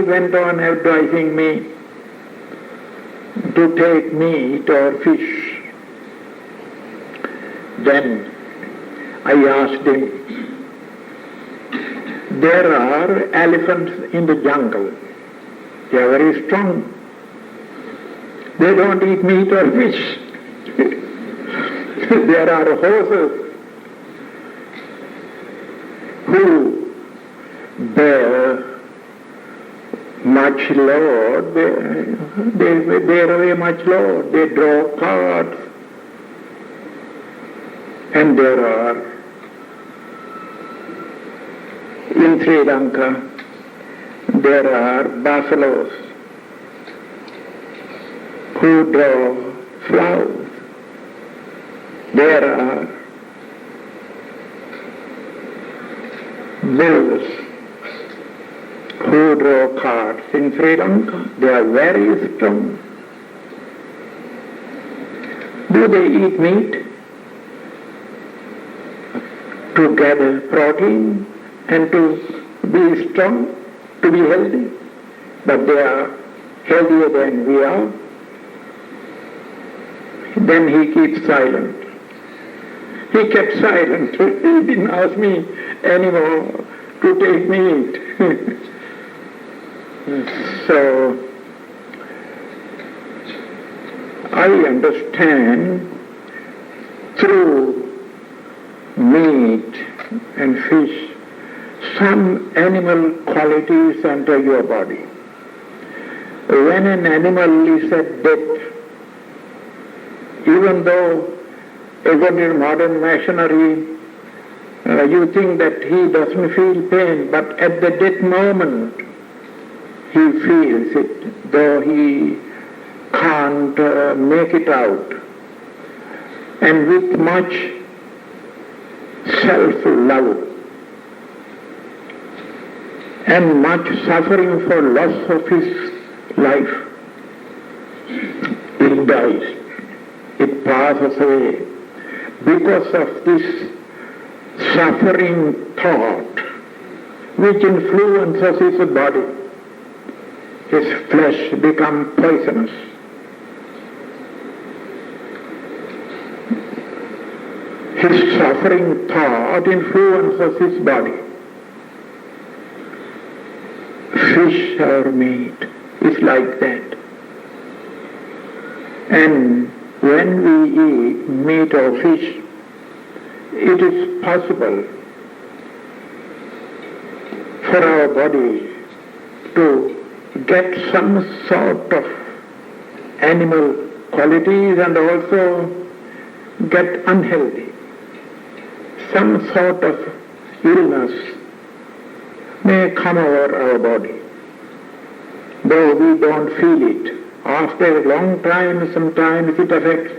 went on advising me to take meat or fish. Then I asked him, there are elephants in the jungle. They are very strong. They don't eat meat or fish. There are horses who bear much load. They bear away much load. They draw carts. And there are, in Sri Lanka, there are buffaloes who draw flowers. There are bulls who draw carts in Sri Lanka. They are very strong. Do they eat meat to gather protein and to be strong, to be healthy? But they are healthier than we are. Then he keeps silent. He kept silent. He didn't ask me anymore to take meat. So, I understand through meat and fish some animal qualities enter your body. When an animal is at death, even though even in modern machinery you think that he doesn't feel pain, but at the death moment he feels it, though he can't make it out. And with much self-love and much suffering for loss of his life, it dies, it passes away because of this suffering thought which influences his body. His flesh becomes poisonous. His suffering thought influences his body. Fish or meat is like that. And when we eat meat or fish, it is possible for our body to get some sort of animal qualities and also get unhealthy. Some sort of illness may come over our body, though we don't feel it. After a long time, sometimes it affects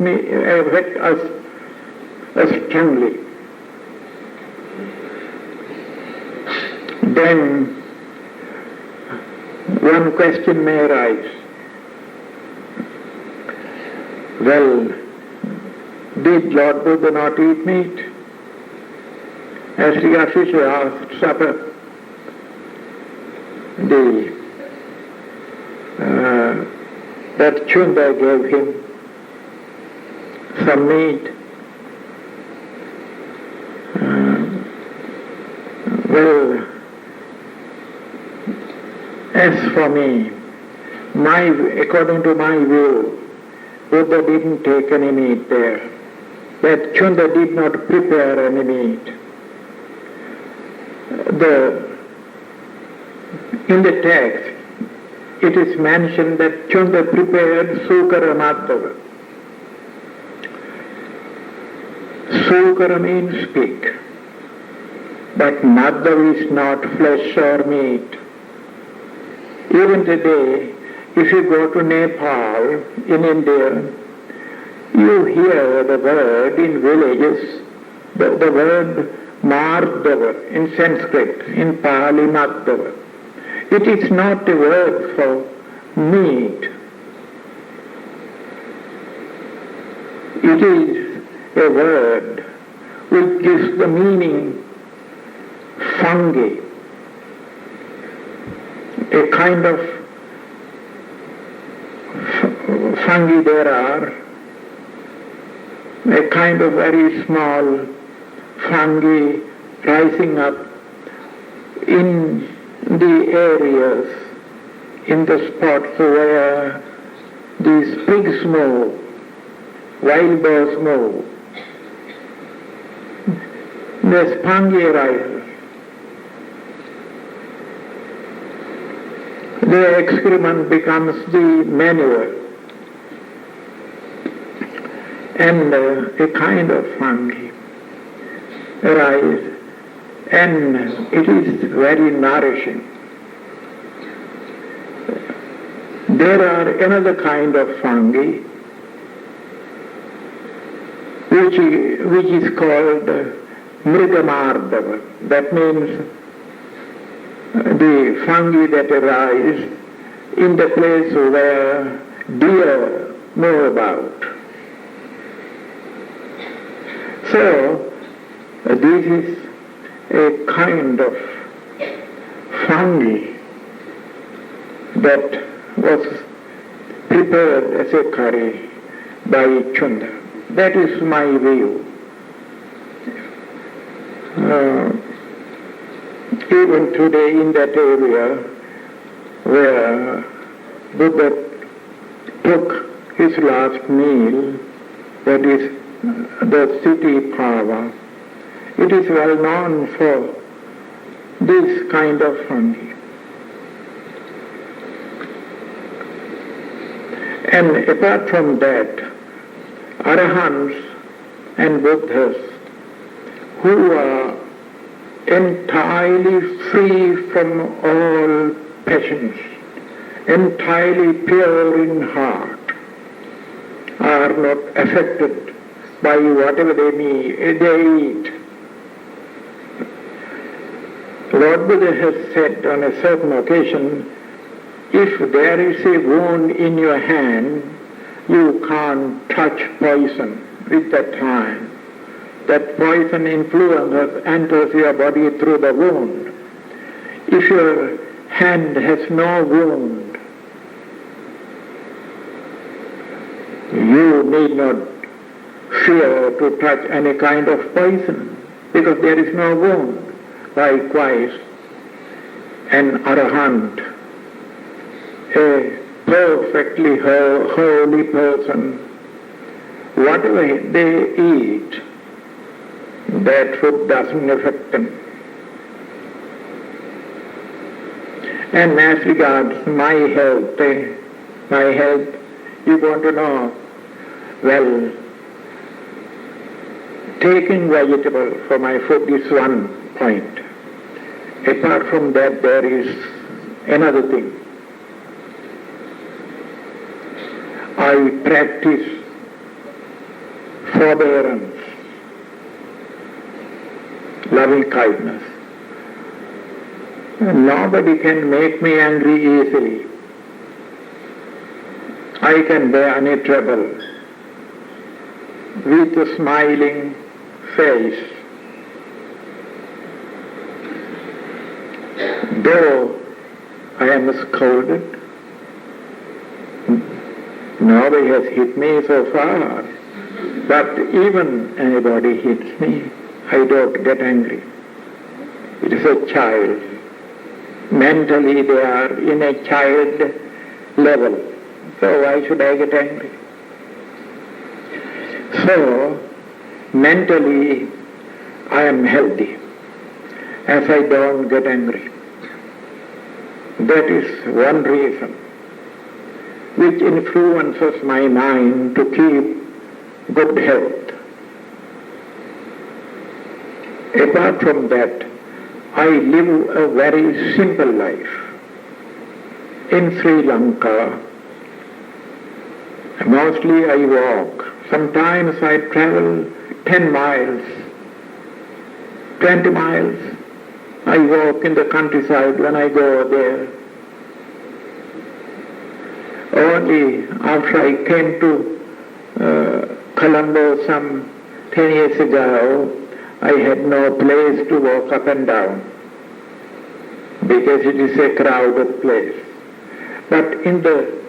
us strongly. Then one question may arise. Well, did Lord Buddha not eat meat? As the official asked supper, that Chunda gave him some meat. Well, as for me, according to my view, Buddha didn't take any meat there. That Chunda did not prepare any meat. In the text, it is mentioned that Chunda prepared Sukara Madhava. Sukara means pig, but Madhava is not flesh or meat. Even today, if you go to Nepal, in India, you hear the word in villages, the word Mardava in Sanskrit, in Pali Madhava. It is not a word for meat. It is a word which gives the meaning fungi, a kind of fungi there are, a kind of very small fungi rising up in the areas, in the spots where these pigs move, wild boars move. This fungi arises. The excrement becomes the manure, and a kind of fungi arises, and it is very nourishing. There are another kind of fungi which is called Mrigamardava. That means the fungi that arise in the place where deer move about. So, this is a kind of fungi that was prepared as a curry by Chunda. That is my view. Even today in that area where Buddha took his last meal, that is the city Pava, it is well known for this kind of fungi. And apart from that, Arahants and Buddhas who are entirely free from all passions, entirely pure in heart, are not affected by whatever they eat. Lord Buddha has said on a certain occasion, if there is a wound in your hand, you can't touch poison with that hand. That poison influence enters your body through the wound. If your hand has no wound, you need not fear to touch any kind of poison because there is no wound. Likewise, an Arahant, a perfectly holy person, whatever they eat, that food doesn't affect them. And as regards my health, you want to know, well, taking vegetable for my food is one point. Apart from that, there is another thing. I practice forbearance, loving kindness. Nobody can make me angry easily. I can bear any trouble with a smiling face. Though I am scolded, nobody has hit me so far, but even anybody hits me, I don't get angry. It is a child. Mentally they are in a child level, so why should I get angry? So, mentally I am healthy, as I don't get angry. That is one reason which influences my mind to keep good health. Apart from that, I live a very simple life. In Sri Lanka, mostly I walk. Sometimes I travel 10 miles, 20 miles. I walk in the countryside when I go there. Only after I came to Colombo some 10 years ago, I had no place to walk up and down because it is a crowded place. But in the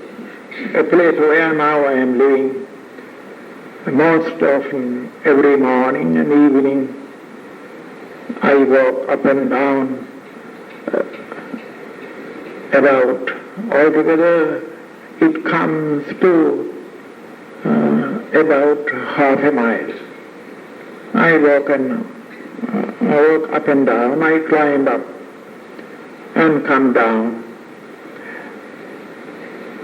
place where now I am living, most often every morning and evening I walk up and down about altogether it comes to about half a mile. I walk up and down, I climb up and come down.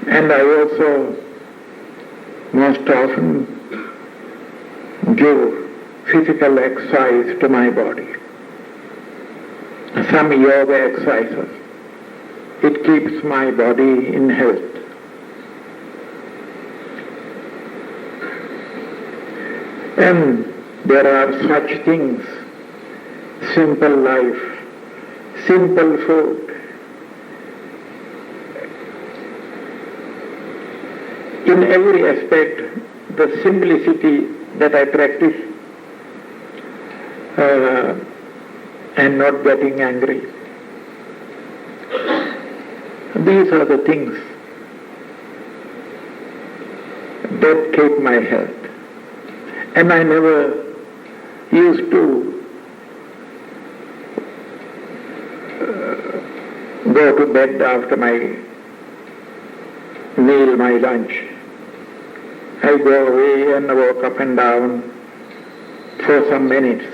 And I also most often give physical exercise to my body. Some yoga exercises. It keeps my body in health. And there are such things, simple life, simple food. In every aspect, the simplicity that I practice and not getting angry. These are the things That kept my health. And I never used to go to bed after my meal, my lunch. I go away and walk up and down for some minutes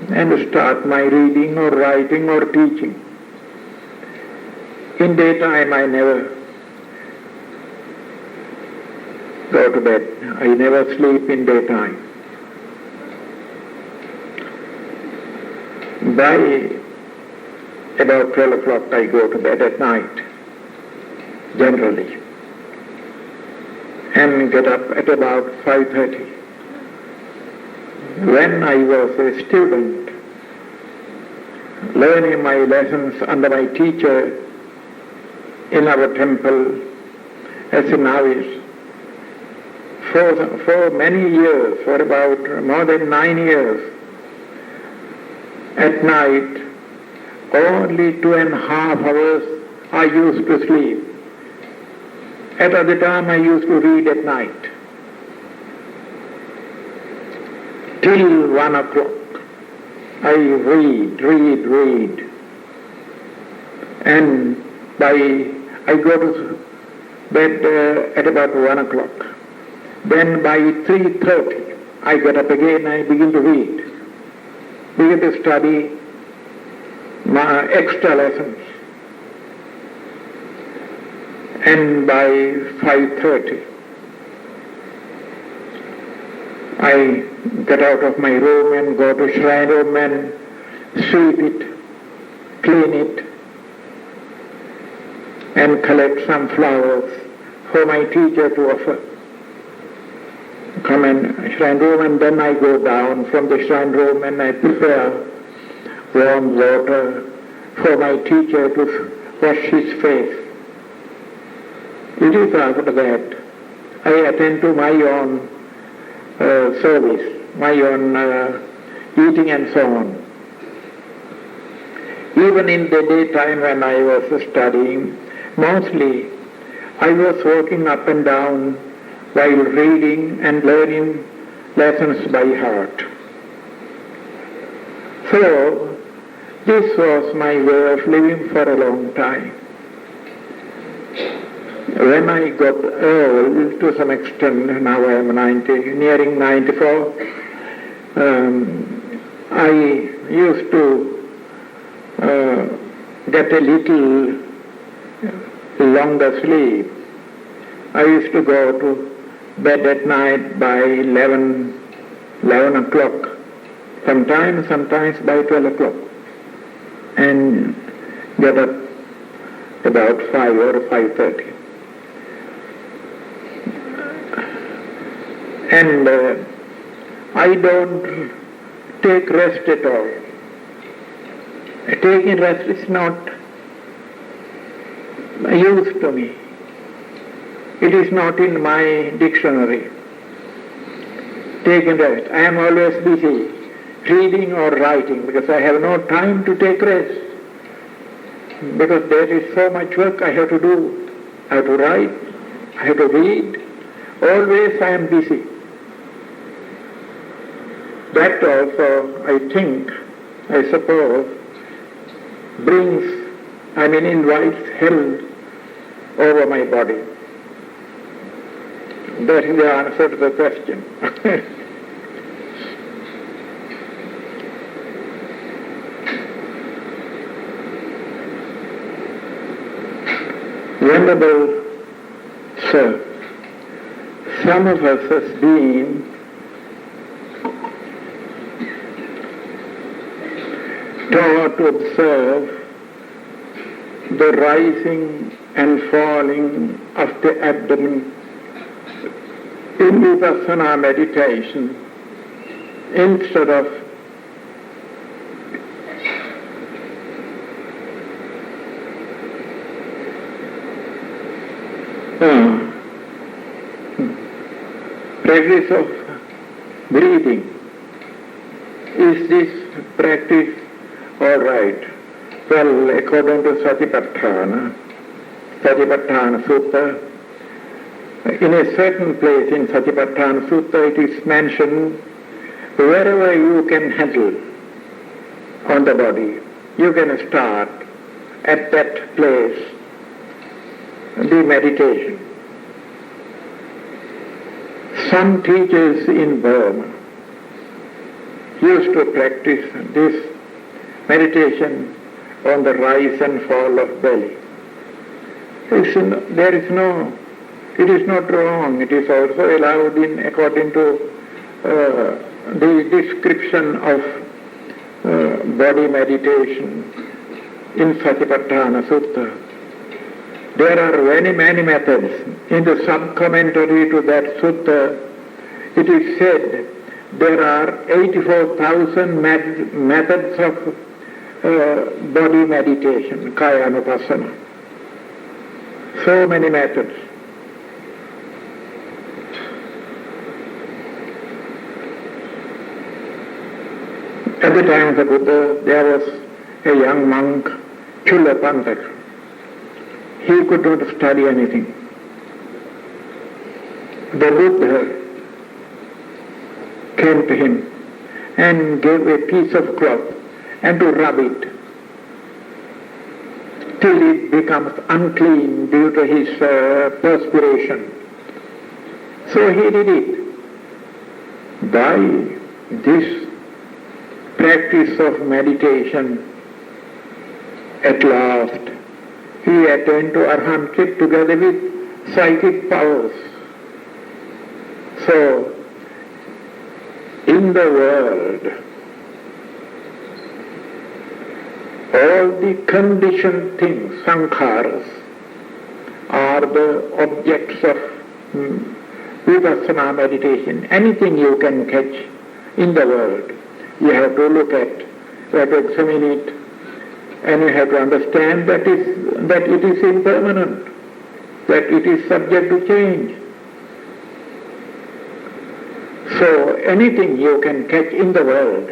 and start my reading or writing or teaching. In daytime I never go to bed. I never sleep in daytime. By about 12 o'clock I go to bed at night, generally, and get up at about 5:30. When I was a student, learning my lessons under my teacher in our temple as a novice, for many years, for about more than 9 years, at night, only 2.5 hours I used to sleep. At other time I used to read at night. Till 1 o'clock I read. And I go to bed at about 1 o'clock. Then by 3:30 I get up again and I begin to read. Begin to study my extra lessons. And by 5:30 I get out of my room and go to shrine room and sweep it, clean it, and collect some flowers for my teacher to offer. Come in shrine room, and then I go down from the shrine room and I prepare warm water for my teacher to wash his face. It is after that I attend to my own service, my own eating and so on. Even in the daytime when I was studying, mostly I was walking up and down while reading and learning lessons by heart. So, this was my way of living for a long time. When I got old to some extent, now I am 90, nearing 94, I used to get a little longer sleep. I used to go to bed at night by 11 o'clock, sometimes by 12 o'clock, and get up about 5 or 5:30. And I don't take rest at all. Taking rest is not used to me. It is not in my dictionary. Taking rest. I am always busy reading or writing because I have no time to take rest. Because there is so much work I have to do. I have to write, I have to read. Always I am busy. That also, I suppose, invites hell over my body. That is the answer to the question. Venerable Sir, some of us has been taught to observe the rising and falling of the abdomen in Vipassana meditation instead of practice of breathing. Is this practice all right? Well, according to Satipatthana Sutta, In a certain place in Satipatthana Sutta it is mentioned, wherever you can handle on the body, you can start at that place the meditation. Some teachers in Burma used to practice this meditation on the rise and fall of belly. It is not wrong. It is also allowed in according to the description of body meditation in Satipatthana Sutta. There are many methods. In the sub-commentary to that sutta, it is said there are 84,000 methods of body meditation, Kayanupassana. So many methods. At the time of the Buddha, there was a young monk, Chulapantak. He could not study anything. The Buddha came to him and gave a piece of cloth and to rub it till it becomes unclean due to his perspiration. So he did it. By this practice of meditation, at last he attained to arhatship together with psychic powers. So, in the world, all the conditioned things, sankharas, are the objects of vipassana meditation. Anything you can catch in the world, you have to look at, you have to examine it, and you have to understand that it is impermanent, that it is subject to change. So anything you can catch in the world,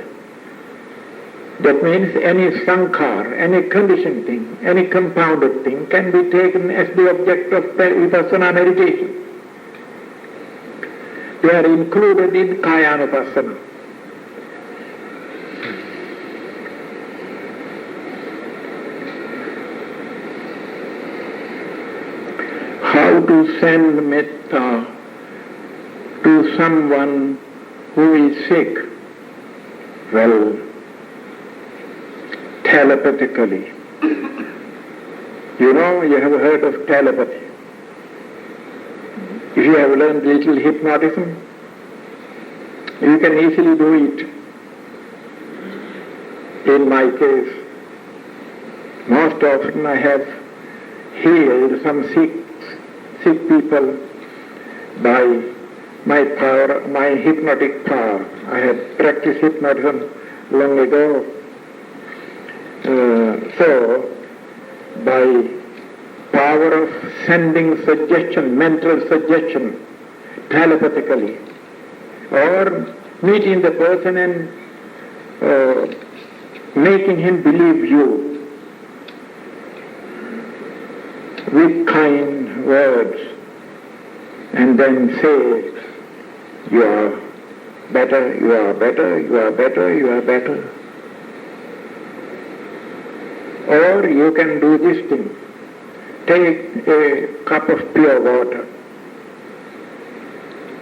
that means any sankhar, any conditioned thing, any compounded thing can be taken as the object of vipassana meditation. They are included in Kayanupassana. How to send metta to someone who is sick? Well, telepathically. You know, you have heard of telepathy. If you have learned little hypnotism, you can easily do it. In my case, most often I have healed some sick people by my power, my hypnotic power. I had practiced hypnotism long ago. So, by power of sending suggestion, mental suggestion, telepathically, or meeting the person and making him believe you with kind words, and then say, you are better, you are better, you are better, you are better. Or you can do this thing. Take a cup of pure water.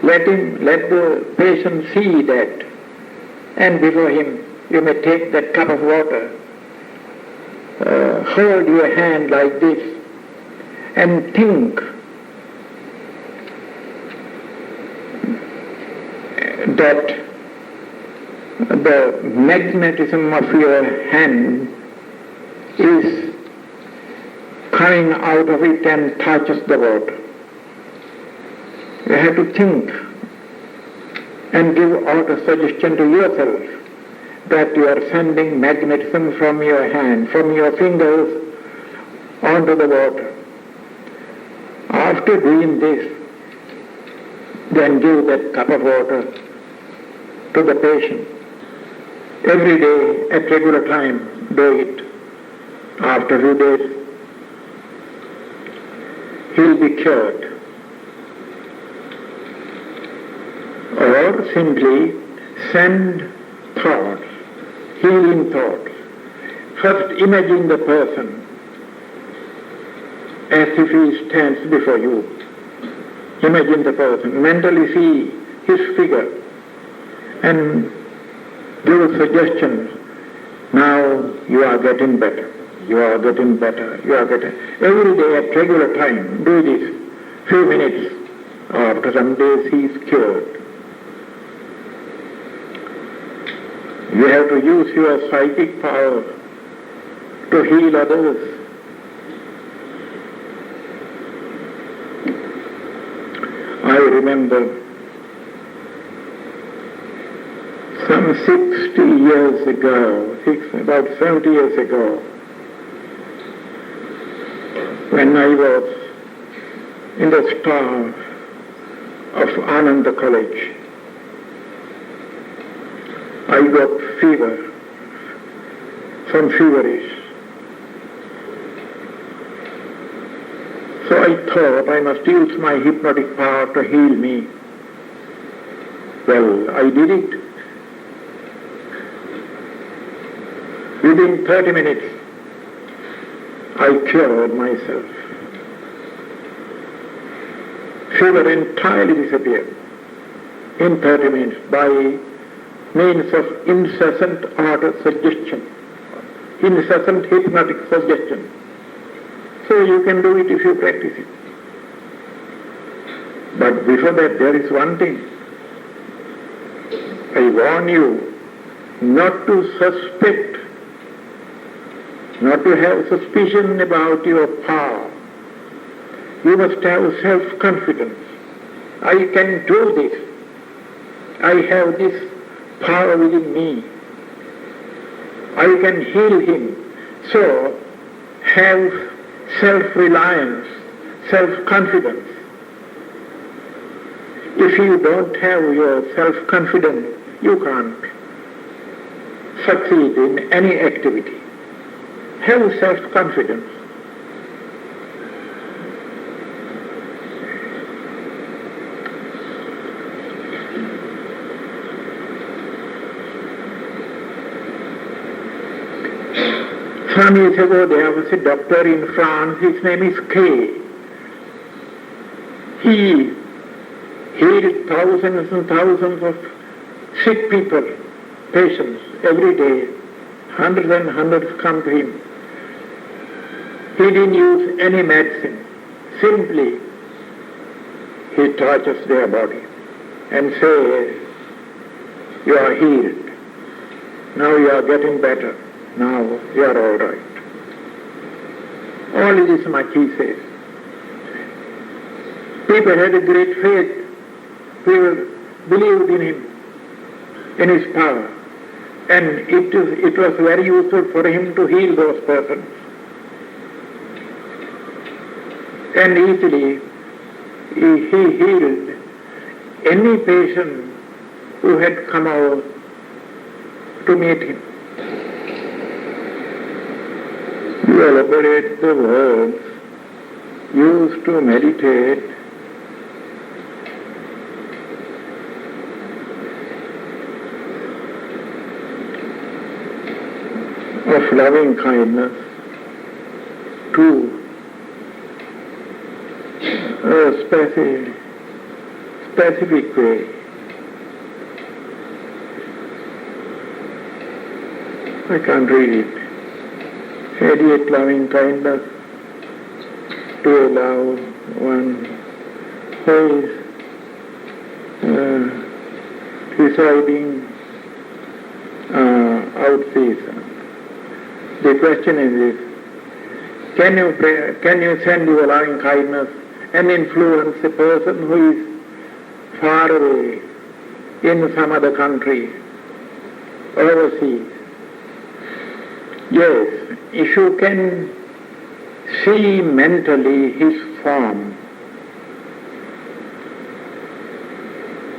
Let the patient see that, and before him you may take that cup of water. Hold your hand like this and think that the magnetism of your hand is coming out of it and touches the water. You have to think and give out a suggestion to yourself that you are sending magnetism from your hand, from your fingers onto the water. After doing this, then give that cup of water to the patient. Every day, at regular time, do it. After a few days, he will be cured. Or simply send thoughts, healing thoughts. First imagine the person as if he stands before you. Imagine the person, mentally see his figure and give suggestions. Now you are getting better, you are getting better, you are getting... Every day at regular time, do this, few minutes. After some days he is cured. You have to use your psychic power to heal others. I remember some 60 years ago, about 70 years ago, when I was in the staff of Ananda College, I got fever, some feverish. So I thought I must use my hypnotic power to heal me. Well, I did it. Within 30 minutes, I cured myself. Fever entirely disappeared in 30 minutes by means of incessant auto suggestion, incessant hypnotic suggestion. So you can do it if you practice it. But before that, there is one thing. I warn you not to suspect, not to have suspicion about your power. You must have self-confidence. I can do this. I have this power within me. I can heal him. So have self-reliance, self-confidence. If you don't have your self-confidence, you can't succeed in any activity. Have self-confidence. Some years ago there was a doctor in France, his name is K. He healed thousands and thousands of sick people, patients, every day. Hundreds and hundreds come to him. He didn't use any medicine. Simply, he touches their body and says, you are healed. Now you are getting better. Now you are all right. Only this much he says. People had a great faith. People believed in him, in his power. And it was very useful for him to heal those persons. And easily he healed any patient who had come out to meet him. You elaborate the words used to meditate of loving kindness to a specific way. I can't read it. Radiate loving kindness to allow one who is residing outseas. The question is this: can you send your loving kindness and influence a person who is far away in some other country, overseas? Yes, if you can see mentally his form,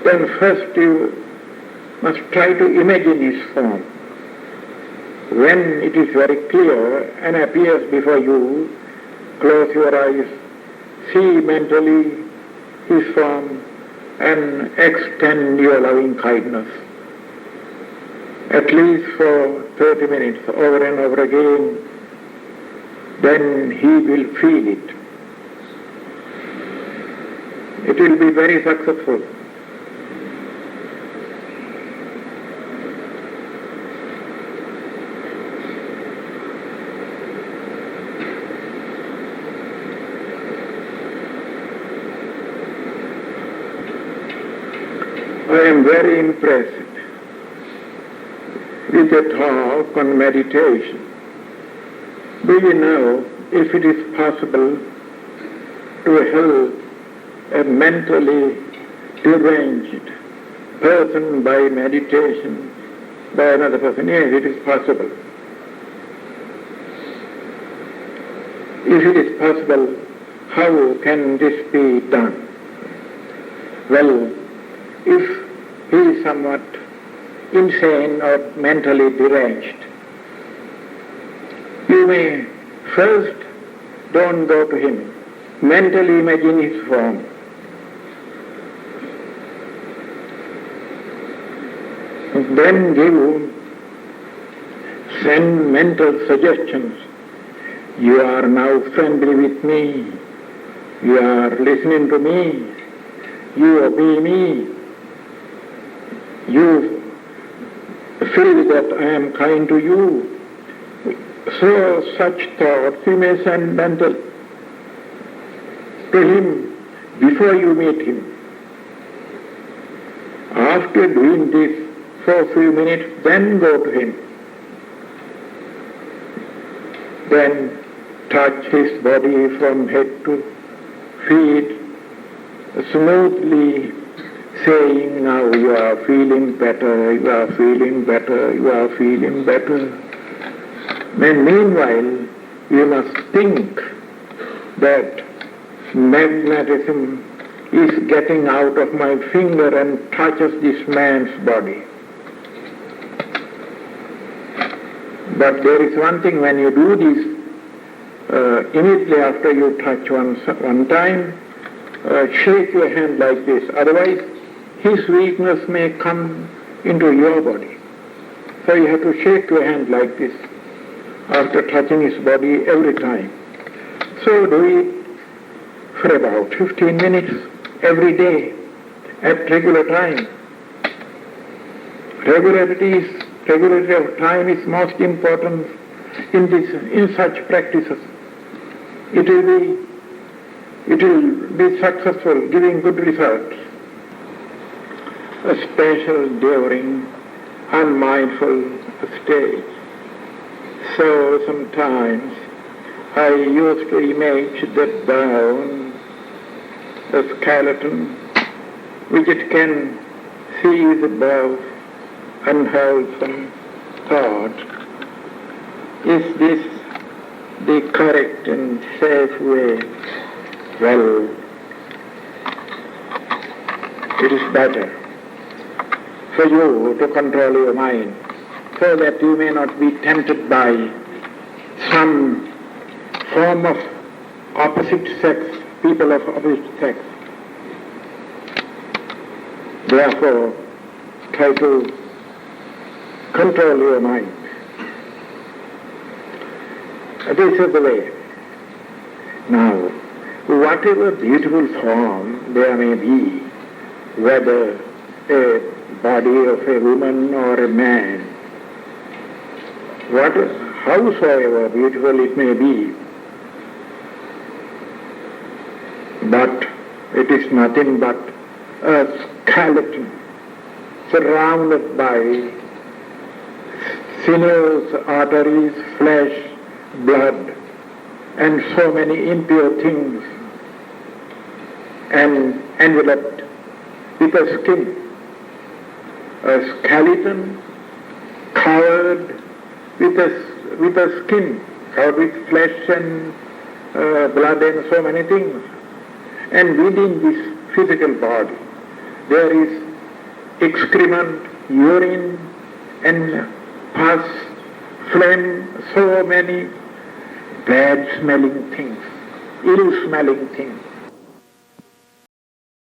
then first you must try to imagine his form. When it is very clear and appears before you, close your eyes, see mentally his form, and extend your loving kindness, at least for 30 minutes, over and over again, then he will feel it. It will be very successful. I am very impressed with the talk on meditation. Do you know if it is possible to help a mentally deranged person by meditation by another person? Yes, it is possible. If it is possible, how can this be done? Well, if he is somewhat insane or mentally deranged, you may first don't go to him. Mentally imagine his form. Then send mental suggestions. You are now friendly with me. You are listening to me. You obey me. You feel that I am kind to you. So such thoughts you may send mental to him before you meet him. After doing this for a few minutes, then go to him. Then touch his body from head to feet, smoothly saying, now you are feeling better, you are feeling better, you are feeling better. Then meanwhile, you must think that magnetism is getting out of my finger and touches this man's body. But there is one thing, when you do this, immediately after you touch one time, shake your hand like this. Otherwise, his weakness may come into your body. So you have to shake your hand like this after touching his body every time. So do it for about 15 minutes every day at regular time. Regularity of time is most important in such practices. It will be successful, giving good results. Especially during unmindful stage. So sometimes I used to image the bone, the skeleton, which it can seize above unwholesome thought. Is this the correct and safe way? Well, it is better for you to control your mind so that you may not be tempted by some form of opposite sex, people of opposite sex. Therefore, try to control your mind. This is the way. Now, whatever beautiful form there may be, whether a body of a woman or a man, howsoever beautiful it may be, but it is nothing but a skeleton surrounded by sinews, arteries, flesh, blood, and so many impure things, and enveloped with a skin. A skeleton covered with a skin, covered with flesh and blood and so many things. And within this physical body, there is excrement, urine, and pus, phlegm, so many bad-smelling things, ill-smelling things.